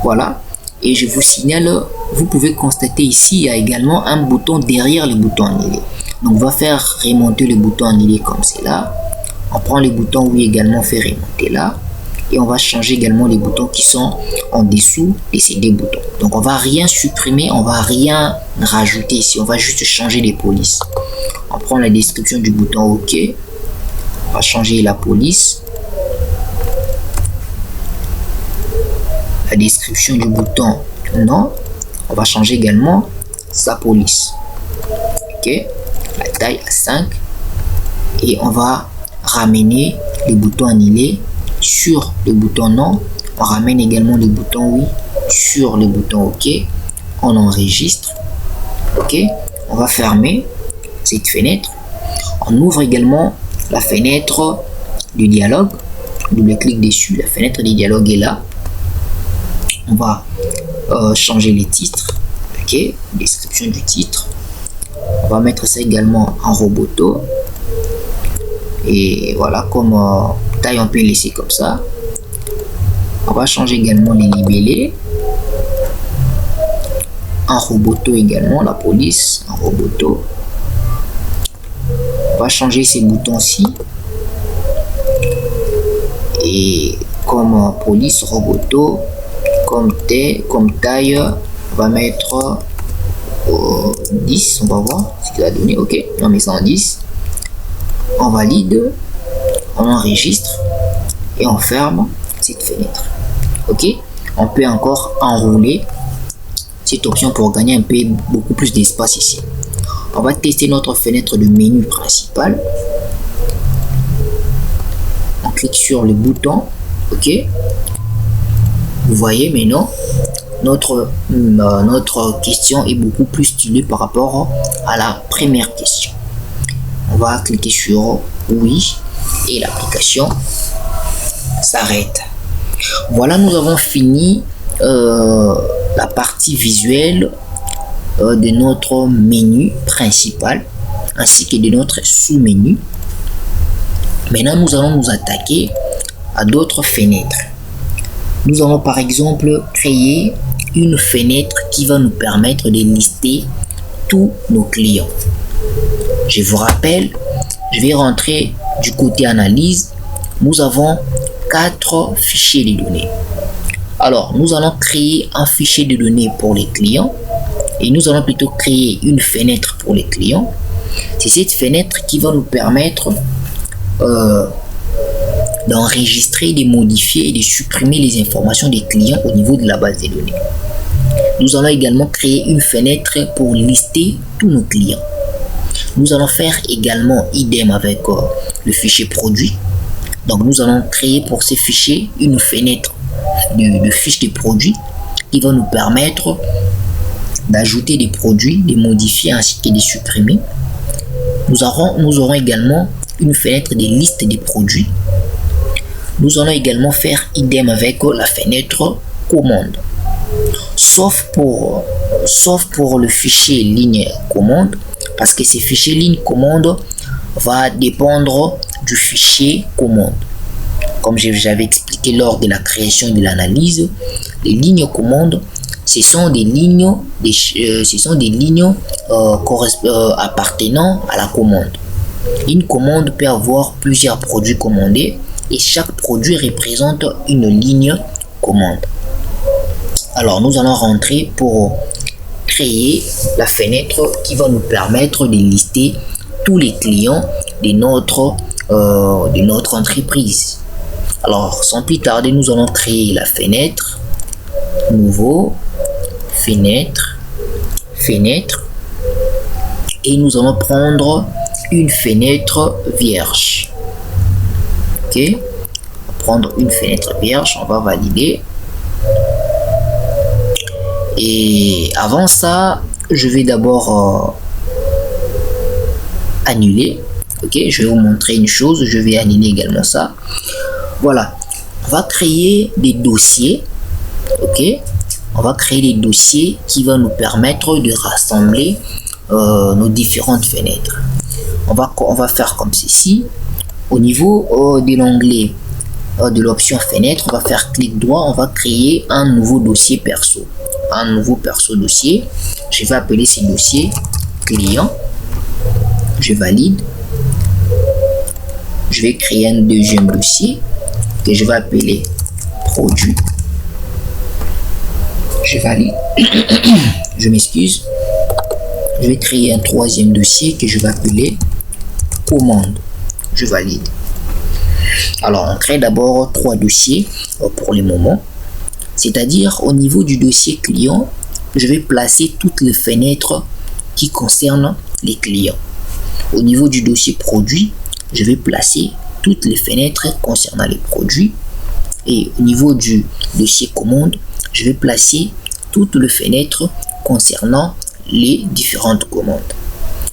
voilà. Et je vous signale, vous pouvez constater ici, il y a également un bouton derrière le bouton annulé. Donc on va faire remonter le bouton annulé comme c'est là. On prend les boutons oui également, fait remonter là. Et on va changer également les boutons qui sont en dessous de ces deux boutons. Donc on va rien supprimer, on va rien rajouter ici, on va juste changer les polices. On prend la description du bouton OK. On va changer la police. La description du bouton non, on va changer également sa police, ok, la taille à 5, et on va ramener les boutons annulés sur le bouton non, on ramène également le bouton oui sur le bouton ok, on enregistre, ok, on va fermer cette fenêtre, on ouvre également la fenêtre du dialogue, double-clic dessus, la fenêtre du dialogue est là. On va changer les titres, ok, description du titre, on va mettre ça également en roboto, et voilà, comme taille on peut laisser comme ça. On va changer également les libellés en roboto également, la police en roboto. On va changer ces boutons-ci, et comme police roboto, comme taille, on va mettre 10, on va voir ce qu'il va donner, ok, on met ça en 10, on valide, on enregistre et on ferme cette fenêtre, ok. On peut encore enrouler cette option pour gagner un peu beaucoup plus d'espace ici. On va tester notre fenêtre de menu principal, on clique sur le bouton, ok. Vous voyez maintenant, notre question est beaucoup plus stylée par rapport à la première question. On va cliquer sur oui et l'application s'arrête. Voilà, nous avons fini la partie visuelle de notre menu principal ainsi que de notre sous-menu. Maintenant, nous allons nous attaquer à d'autres fenêtres. Nous allons par exemple créer une fenêtre qui va nous permettre de lister tous nos clients. Je vous rappelle, je vais rentrer du côté analyse. Nous avons 4 fichiers de données. Alors, nous allons créer un fichier de données pour les clients et nous allons plutôt créer une fenêtre pour les clients. C'est cette fenêtre qui va nous permettre d'enregistrer, de modifier et de supprimer les informations des clients au niveau de la base de données. Nous allons également créer une fenêtre pour lister tous nos clients. Nous allons faire également idem avec le fichier produit. Donc nous allons créer pour ces fichiers une fenêtre de fiches de produits qui va nous permettre d'ajouter des produits, de modifier ainsi que de supprimer. Nous aurons également une fenêtre de liste des produits. Nous allons également faire idem avec la fenêtre commande. Sauf pour le fichier ligne commande, parce que ce fichier ligne commande va dépendre du fichier commande. Comme j'avais expliqué lors de la création de l'analyse, les lignes commandes, ce sont des lignes appartenant à la commande. Une commande peut avoir plusieurs produits commandés et chaque produit représente une ligne commande. Alors nous allons rentrer pour créer la fenêtre qui va nous permettre de lister tous les clients de notre entreprise. Alors sans plus tarder, nous allons créer la fenêtre, nouveau, fenêtre, et nous allons prendre une fenêtre vierge. Ok, on va prendre une fenêtre vierge, on va valider. Et avant ça, je vais d'abord annuler. Ok, je vais vous montrer une chose, je vais annuler également ça. Voilà, on va créer des dossiers. Ok, on va créer des dossiers qui vont nous permettre de rassembler nos différentes fenêtres. On va faire comme ceci. Au niveau de l'onglet de l'option fenêtre, on va faire clic droit, on va créer un nouveau dossier perso. Un nouveau perso dossier. Je vais appeler ce dossier client. Je valide. Je vais créer un deuxième dossier que je vais appeler produit. Je valide. Je m'excuse. Je vais créer un troisième dossier que je vais appeler commande. Je valide. Alors, on crée d'abord 3 dossiers pour le moment. C'est-à-dire, au niveau du dossier client, je vais placer toutes les fenêtres qui concernent les clients. Au niveau du dossier produit, je vais placer toutes les fenêtres concernant les produits. Et au niveau du dossier commande, je vais placer toutes les fenêtres concernant les différentes commandes.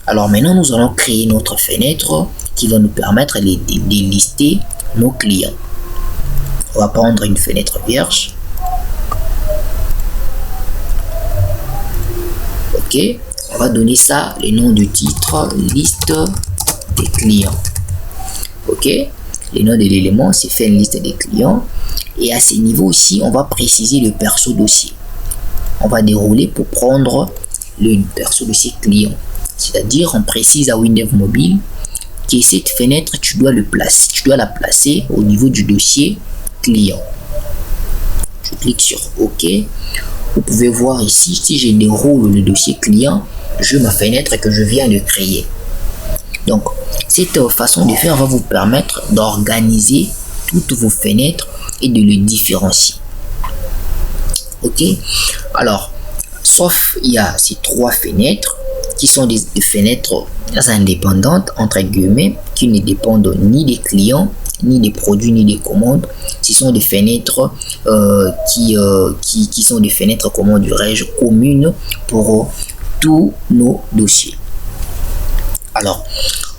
Alors maintenant, nous allons créer notre fenêtre qui va nous permettre de lister nos clients. On va prendre une fenêtre vierge. Ok, on va donner ça le nom du titre, liste des clients. Ok, le nom de l'élément, c'est faire une liste des clients. Et à ce niveau aussi, on va préciser le perso dossier. On va dérouler pour prendre le perso dossier client. C'est-à-dire, on précise à Windows Mobile que cette fenêtre, tu dois la placer au niveau du dossier client. Je clique sur OK. Vous pouvez voir ici, si je déroule le dossier client, j'ai ma fenêtre que je viens de créer. Donc, cette façon de faire va vous permettre d'organiser toutes vos fenêtres et de les différencier. Ok, alors, sauf il y a ces 3 fenêtres qui sont des fenêtres indépendantes, entre guillemets, qui ne dépendent ni des clients, ni des produits, ni des commandes. Ce sont des fenêtres qui sont des fenêtres, comment dirais-je, communes pour tous nos dossiers. Alors,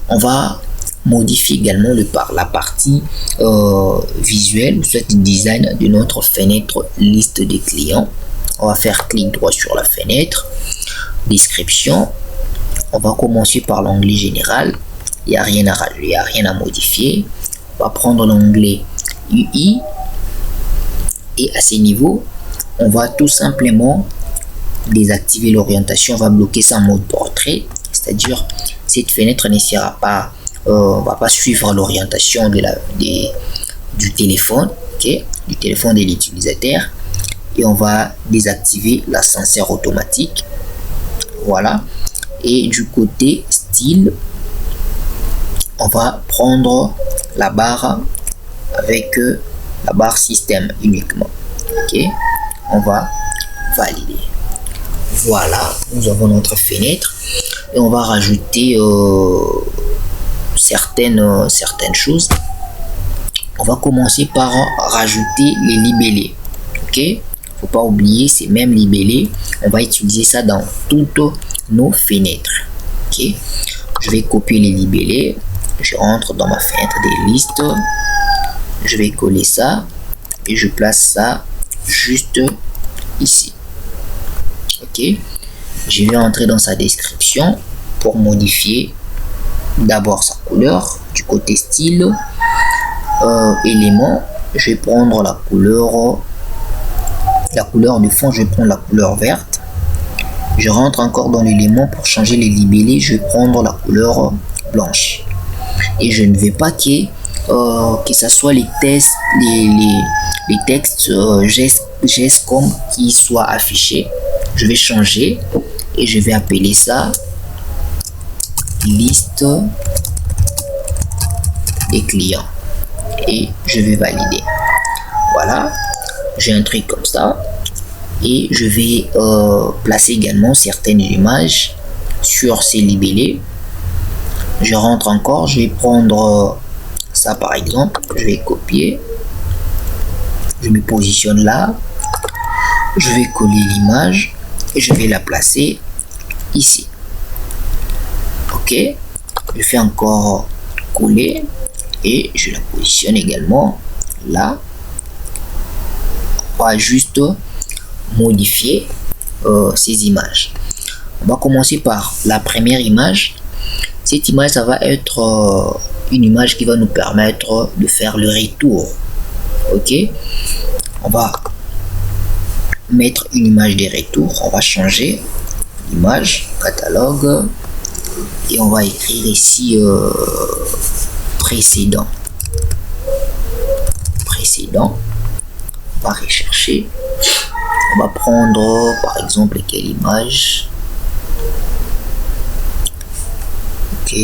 on va modifier également la partie visuelle, soit design de notre fenêtre liste des clients. On va faire clic droit sur la fenêtre, description. On va commencer par l'onglet général. Il n'y a rien à rajouter, il n'y a rien à modifier. On va prendre l'onglet UI et à ce niveau, on va tout simplement désactiver l'orientation. On va bloquer ça en mode portrait, c'est-à-dire cette fenêtre ne sera pas, va pas suivre l'orientation du téléphone, ok, du téléphone de l'utilisateur. Et on va désactiver l'ascenseur automatique. Voilà. Et du côté style, on va prendre la barre avec la barre système uniquement. Ok, on va valider. Voilà, nous avons notre fenêtre et on va rajouter certaines choses. On va commencer par rajouter les libellés. Ok, faut pas oublier ces mêmes libellés, on va utiliser ça dans toutes nos fenêtres. Ok, je vais copier les libellés, je rentre dans ma fenêtre des listes, je vais coller ça et je place ça juste ici. Ok, je vais entrer dans sa description pour modifier d'abord sa couleur. Du côté style, élément, je vais prendre la couleur du fond, je vais prendre la couleur verte. Je rentre encore dans l'élément pour changer les libellés, je vais prendre la couleur blanche. Et je ne vais pas que ça soit les textes GESCOM qui soient affichés. Je vais changer et je vais appeler ça liste des clients et je vais valider. Voilà, j'ai un truc comme ça et je vais placer également certaines images sur ces libellés. Je rentre encore, je vais prendre ça par exemple, je vais copier, je me positionne là, je vais coller l'image et je vais la placer ici. Ok, je fais encore coller et je la positionne également là. On va juste modifier ces images. On va commencer par la première image. Cette image, ça va être une image qui va nous permettre de faire le retour. Ok, on va mettre une image de retour. On va changer l'image catalogue et on va écrire ici précédent. On va rechercher. On va prendre par exemple quelle image. Ok,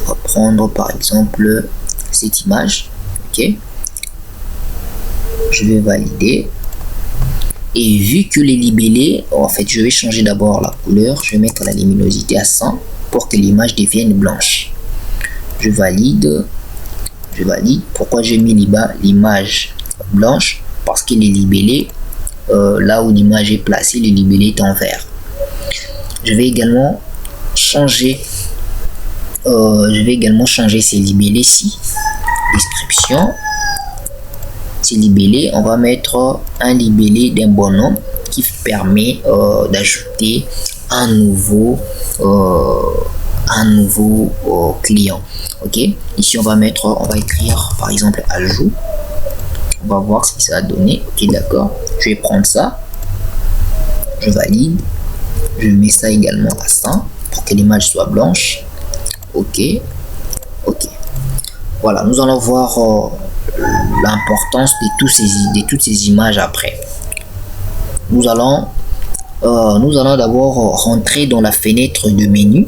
on va prendre par exemple cette image. Ok, je vais valider et vu que les libellés, en fait je vais changer d'abord la couleur, je vais mettre la luminosité à 100 pour que l'image devienne blanche. Je valide. Pourquoi j'ai mis l'image blanche? Parce que les libellés, là où l'image est placée, les libellés est en vert. Je vais également changer ces libellés-ci. Description. Ces libellés, on va mettre un libellé d'un bonhomme qui permet d'ajouter un nouveau client. Ok, ici on va écrire par exemple ajout. On va voir ce que ça a donné. Ok, d'accord, je vais prendre ça, je valide, je mets ça également à 100 pour que l'image soit blanche. Ok, voilà, nous allons voir l'importance de toutes ces images après. Nous allons d'abord rentrer dans la fenêtre de menu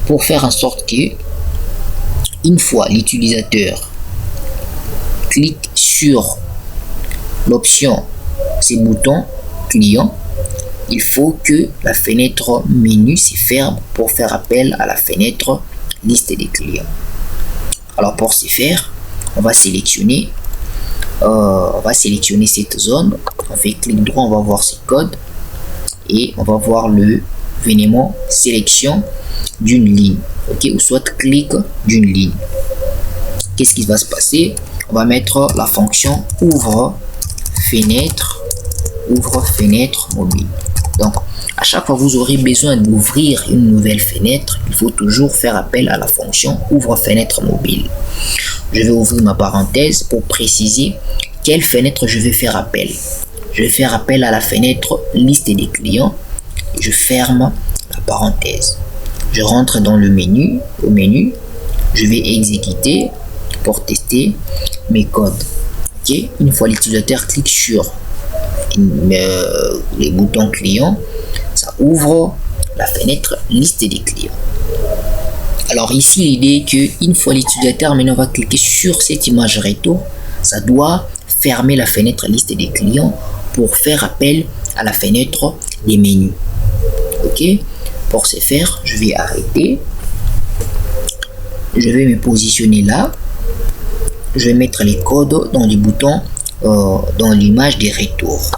pour faire en sorte que une fois l'utilisateur clique sur l'option ces boutons client, il faut que la fenêtre menu se ferme pour faire appel à la fenêtre liste des clients. Alors pour ce faire, on va sélectionner cette zone, on fait clic droit, on va voir ce code et on va voir le événement sélection d'une ligne, ok, ou soit clic d'une ligne. Qu'est-ce qui va se passer? On va mettre la fonction ouvre fenêtre mobile. Donc à chaque fois que vous aurez besoin d'ouvrir une nouvelle fenêtre, il faut toujours faire appel à la fonction ouvre fenêtre mobile. Je vais ouvrir ma parenthèse pour préciser quelle fenêtre je vais faire appel? Je vais faire appel à la fenêtre liste des clients. Je ferme la parenthèse. Je rentre dans le menu. Au menu, je vais exécuter pour tester mes codes. Ok. Une fois l'utilisateur clique sur les boutons clients, ça ouvre la fenêtre liste des clients. Alors ici, l'idée est que une fois l'utilisateur maintenant va cliquer sur cette image retour, ça doit fermer la fenêtre liste des clients pour faire appel à la fenêtre des menus. Ok. Pour ce faire, je vais arrêter. Je vais me positionner là. Je vais mettre les codes dans les boutons, dans l'image des retours.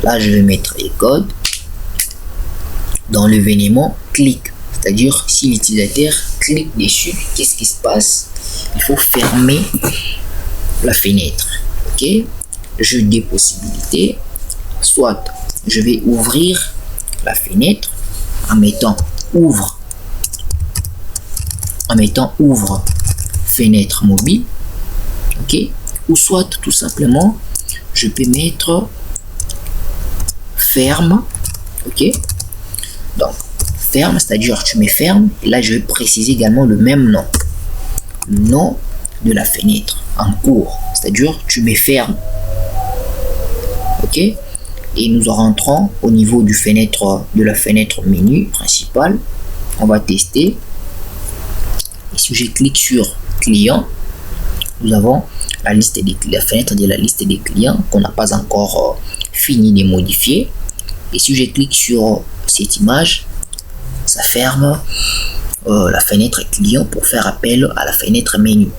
Là, je vais mettre les codes dans l'événement clic. C'est-à-dire, si l'utilisateur clique dessus, qu'est-ce qui se passe? Il faut fermer la fenêtre. Ok. J'ai des possibilités. Soit je vais ouvrir la fenêtre en mettant ouvre fenêtre mobile. Ok. Ou soit tout simplement je peux mettre ferme. Ok. Donc ferme, c'est-à-dire tu mets ferme, et là je vais préciser également le même nom, le nom de la fenêtre en cours, c'est-à-dire tu mets ferme. Ok. Et nous rentrons au niveau de la fenêtre menu principale. On va tester. Et si je clique sur client, nous avons la fenêtre de la liste des clients qu'on n'a pas encore fini de modifier. Et si je clique sur cette image, ça ferme la fenêtre client pour faire appel à la fenêtre menu.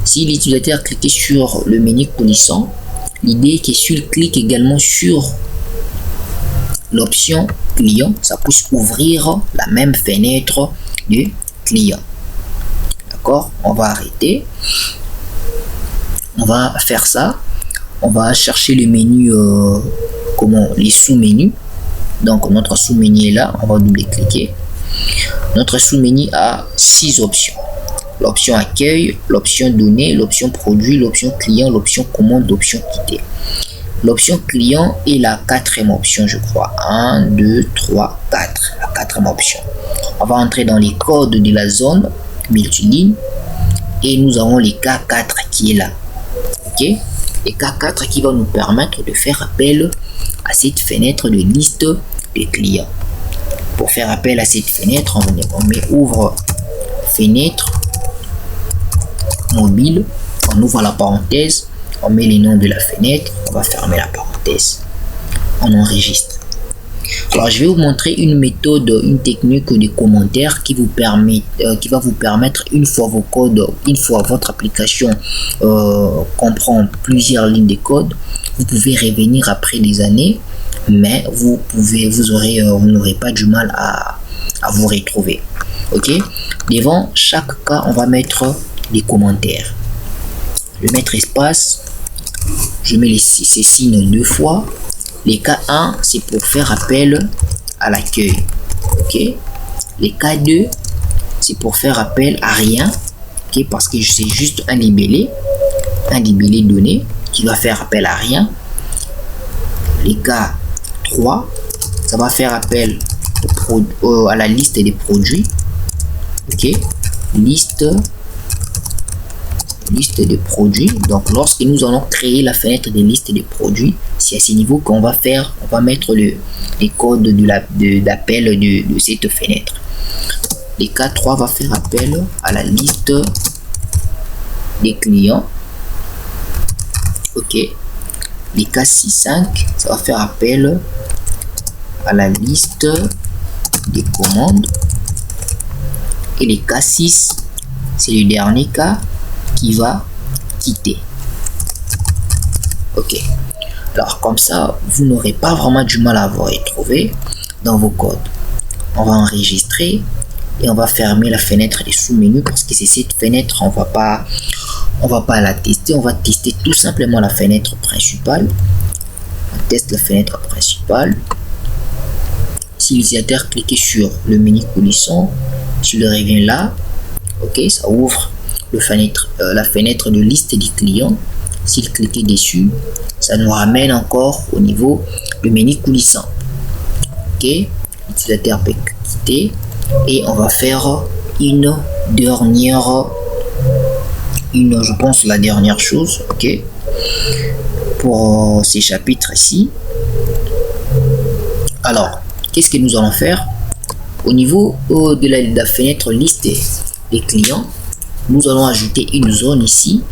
Si l'utilisateur clique sur le menu coulissant, l'idée est que s'il clique également sur l'option client, ça puisse ouvrir la même fenêtre de client. D'accord. On va arrêter. On va faire ça. On va chercher le menu, les sous-menus. Donc notre sous-menu est là. On va double-cliquer. Notre sous-menu a 6 options. L'option accueil, l'option données, l'option produit, l'option client, l'option commande, l'option quitter. L'option client est la 4e option, je crois. 1, 2, 3, 4. La 4e option. On va entrer dans les codes de la zone multiligne et nous avons les K4 qui est là. Ok. Les K4 qui va nous permettre de faire appel à cette fenêtre de liste des clients. Pour faire appel à cette fenêtre, on met ouvre fenêtre mobile, on ouvre la parenthèse, on met les noms de la fenêtre, on va fermer la parenthèse, on enregistre. Alors je vais vous montrer une méthode, une technique de commentaires qui va vous permettre, une fois vos codes, une fois votre application comprend plusieurs lignes de code, vous pouvez revenir après des années, mais vous n'aurez pas du mal à vous retrouver. Ok. Devant chaque cas, on va mettre des commentaires. Je vais mettre espace, je mets ces signes 2 fois. Les K1 c'est pour faire appel à l'accueil. Ok. Les K2 c'est pour faire appel à rien. Ok, parce que c'est juste un libellé donné qui va faire appel à rien. Les K3 ça va faire appel à la liste des produits. Ok. Liste de produits. Donc lorsque nous allons créer la fenêtre des listes de produits, c'est à ce niveau qu'on va mettre les codes d'appel de cette fenêtre. Les K3 va faire appel à la liste des clients. Ok. Les K65 ça va faire appel à la liste des commandes. Et les K6 c'est le dernier cas qui va quitter. Ok. Alors comme ça, vous n'aurez pas vraiment du mal à vous retrouver dans vos codes. On va enregistrer et on va fermer la fenêtre des sous-menus parce que c'est cette fenêtre, on va pas la tester. On va tester tout simplement la fenêtre principale. On teste la fenêtre principale. Si l'utilisateur clique sur le menu coulissant, si le revient là, ok, ça ouvre la fenêtre de liste des clients. S'il cliquait dessus, ça nous ramène encore au niveau du menu coulissant. Ok, l'utilisateur peut quitter et on va faire une dernière, je pense la dernière chose, ok, pour ces chapitres ici. Alors, qu'est-ce que nous allons faire au niveau de la fenêtre liste des clients? Nous allons ajouter une zone ici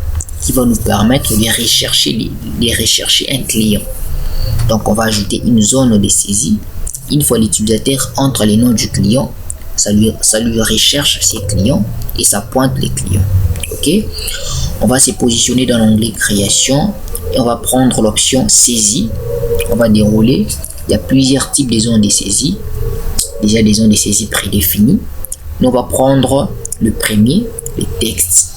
qui va nous permettre de rechercher un client. Donc on va ajouter une zone de saisie. Une fois l'utilisateur entre les noms du client, ça lui recherche ses clients et ça pointe les clients. Ok, on va se positionner dans l'onglet création et on va prendre l'option saisie. On va dérouler. Il y a plusieurs types de zones de saisie. Déjà des zones de saisie prédéfinies. Nous on va prendre le premier, les textes.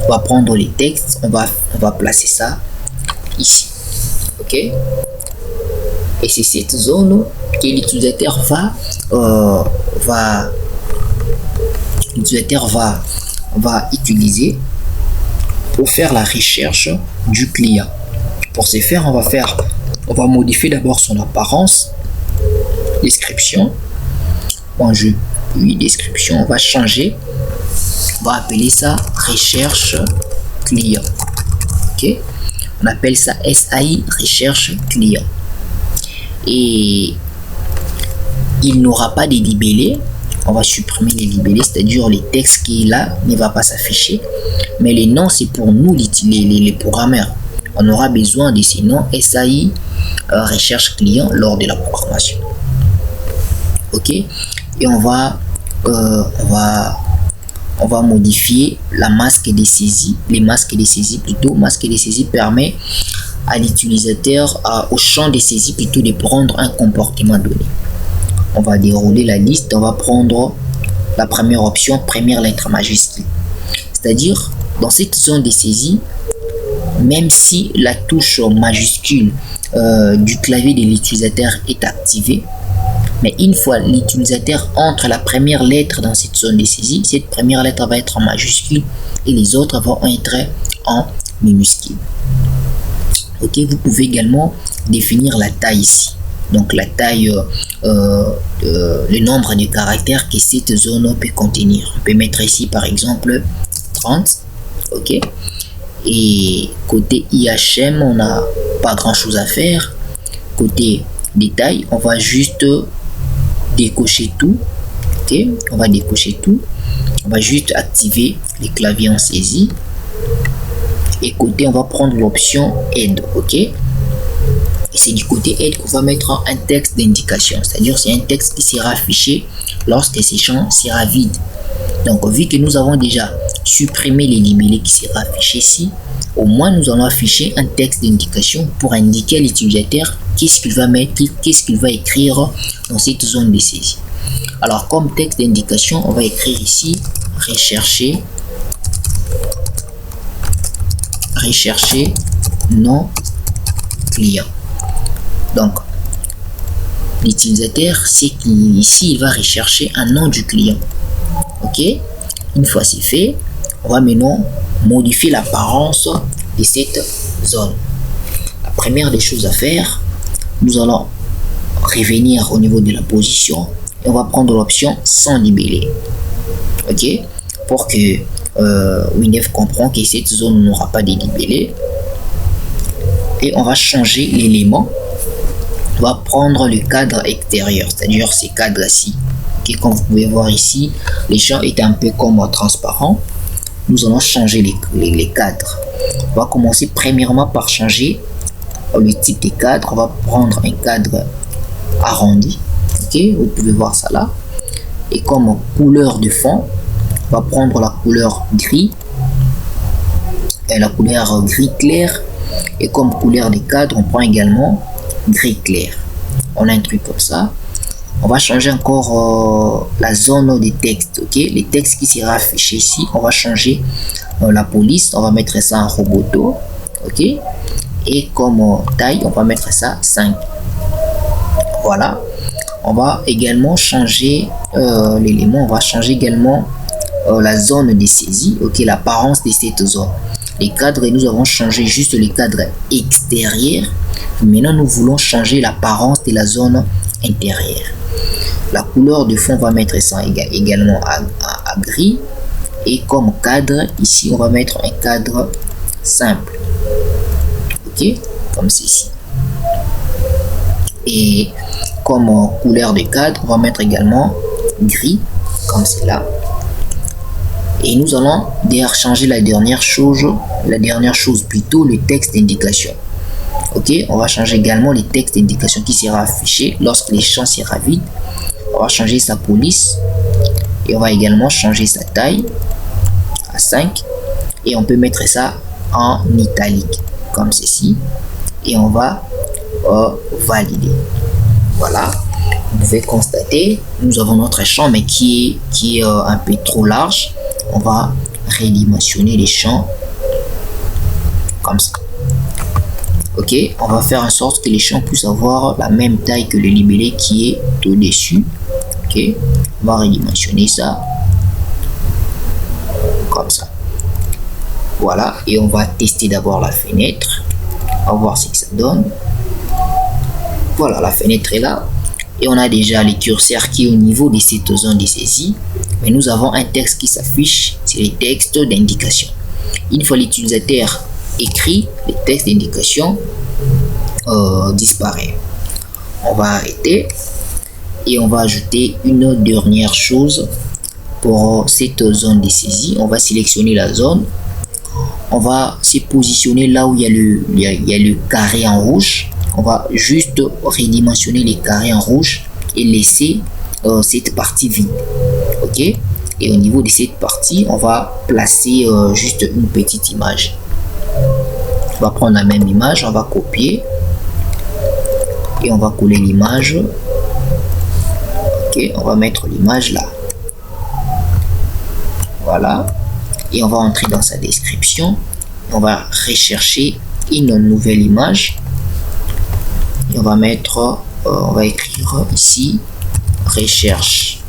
On va prendre les textes, on va placer ça ici. Ok, et c'est cette zone que l'utilisateur va utiliser pour faire la recherche du client. Pour ce faire, on va modifier d'abord son apparence, description, description, on va changer, on va appeler ça recherche client. Ok, on appelle ça SAI recherche client et il n'aura pas de libellé. On va supprimer les libellés, c'est-à-dire les textes qui est là ne va pas s'afficher, mais les noms c'est pour nous les programmeurs. On aura besoin de ces noms SAI recherche client lors de la programmation. Ok, et on va modifier la masque de saisie. Les masques de saisie plutôt. Masque de saisie permet à l'utilisateur, au champ de saisie plutôt, de prendre un comportement donné. On va dérouler la liste. On va prendre la première option, première lettre majuscule. C'est-à-dire, dans cette zone de saisie, même si la touche majuscule du clavier de l'utilisateur est activée, mais une fois l'utilisateur entre la première lettre dans cette zone de saisie, cette première lettre va être en majuscule et les autres vont être en minuscule. Ok, vous pouvez également définir la taille ici. Donc la taille, le nombre de caractères que cette zone peut contenir. On peut mettre ici par exemple 30. Ok, et côté IHM, on n'a pas grand chose à faire. Côté détail, on va juste décocher tout. Ok, on va décocher tout. On va juste activer les claviers en saisie. Et côté, on va prendre l'option aide. Ok, et c'est du côté aide qu'on va mettre un texte d'indication, c'est-à-dire c'est un texte qui sera affiché lorsque ce champ sera vide. Donc vu que nous avons déjà supprimé les libellés qui sera affiché ici, au moins nous allons afficher un texte d'indication pour indiquer à l'utilisateur qu'est-ce qu'il va mettre, qu'est-ce qu'il va écrire dans cette zone de saisie. Alors comme texte d'indication, on va écrire ici rechercher non client. Donc l'utilisateur sait qu'ici il va rechercher un nom du client. Ok, une fois c'est fait, on va maintenant modifier l'apparence de cette zone. La première des choses à faire, nous allons revenir au niveau de la position et on va prendre l'option sans libellé. Ok, pour que WinDev comprend que cette zone n'aura pas de libellé. Et on va changer l'élément. On va prendre le cadre extérieur, c'est-à-dire ces cadres-ci. Okay, comme vous pouvez voir ici, les champs étaient un peu comme transparents. Nous allons changer les cadres. On va commencer premièrement par changer le type de cadre. On va prendre un cadre arrondi. Ok, vous pouvez voir ça là. Et comme couleur de fond, on va prendre la couleur gris et la couleur gris clair. Et comme couleur des cadres, on prend également gris clair. On a un truc comme ça. On va changer encore la zone des textes. Ok, les textes qui sera affiché ici, on va changer la police. On va mettre ça en roboto. Ok, et comme taille, on va mettre ça 5. Voilà. On va également changer l'élément. On va changer également la zone de saisie. Ok, l'apparence de cette zone. les cadres et nous avons changé juste les cadres extérieurs. Maintenant, nous voulons changer l'apparence de la zone intérieure. La couleur de fond, on va mettre ça également à gris. Et comme cadre, ici, on va mettre un cadre simple. Ok, comme ceci. Et comme couleur de cadre, on va mettre également gris, comme cela. Et nous allons d'ailleurs changer la dernière chose plutôt, le texte d'indication. Ok, on va changer également le texte d'indication qui sera affiché lorsque les champs sera vide. On va changer sa police et on va également changer sa taille à 5 et on peut mettre ça en italique comme ceci et on va valider. Voilà, vous pouvez constater, nous avons notre champ mais qui est un peu trop large. On va redimensionner les champs comme ça. Ok, on va faire en sorte que les champs puissent avoir la même taille que le libellé qui est au-dessus. Ok, on va redimensionner ça comme ça. Voilà, et on va tester d'abord la fenêtre. On va voir ce que ça donne. Voilà, la fenêtre est là. Et on a déjà les curseurs qui est au niveau de cette zone de saisie. Mais nous avons un texte qui s'affiche, c'est le texte d'indication. Une fois l'utilisateur écrit, le texte d'indication disparaît. On va arrêter et on va ajouter une dernière chose pour cette zone de saisie. On va sélectionner la zone. On va se positionner là où il y a le carré en rouge. On va juste redimensionner les carrés en rouge et laisser cette partie vide. Ok, et au niveau de cette partie, on va placer juste une petite image. On va prendre la même image, on va copier et on va coller l'image. Ok, on va mettre l'image là. Voilà, et on va entrer dans sa description. On va rechercher une nouvelle image. Et on va mettre, on va écrire ici recherche.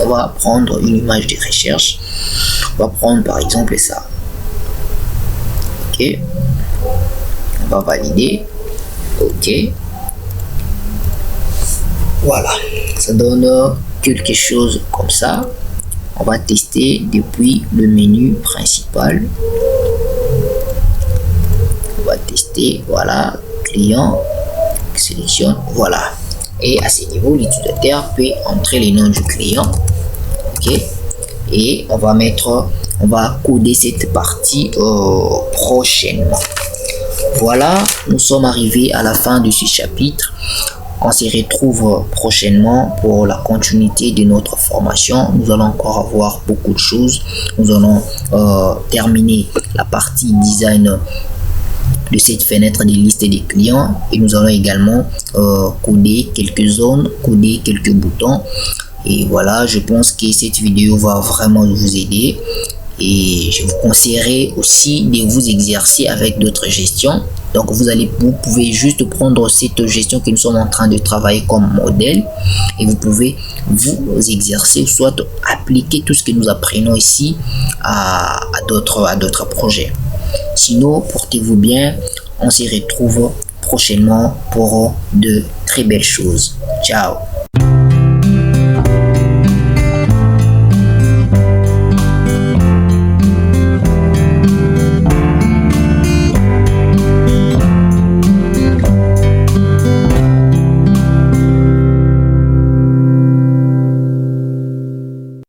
On va prendre une image de recherche. On va prendre par exemple ça. Ok, on va valider. Ok, voilà, ça donne quelque chose comme ça. On va tester depuis le menu principal. On va tester, voilà, client, sélectionne, voilà. Et à ce niveau, l'utilisateur peut entrer les noms du client. Ok, et on va coder cette partie prochainement. Voilà, nous sommes arrivés à la fin de ce chapitre. On se retrouve prochainement pour la continuité de notre formation. Nous allons encore avoir beaucoup de choses. Nous allons terminer la partie design de cette fenêtre des listes des clients et nous allons également coder quelques zones, coder quelques boutons. Et voilà, je pense que cette vidéo va vraiment vous aider et je vous conseillerais aussi de vous exercer avec d'autres gestions. Donc vous pouvez juste prendre cette gestion que nous sommes en train de travailler comme modèle et vous pouvez vous exercer, soit appliquer tout ce que nous apprenons ici à d'autres projets. Sinon, portez-vous bien, on se retrouve prochainement pour de très belles choses. Ciao.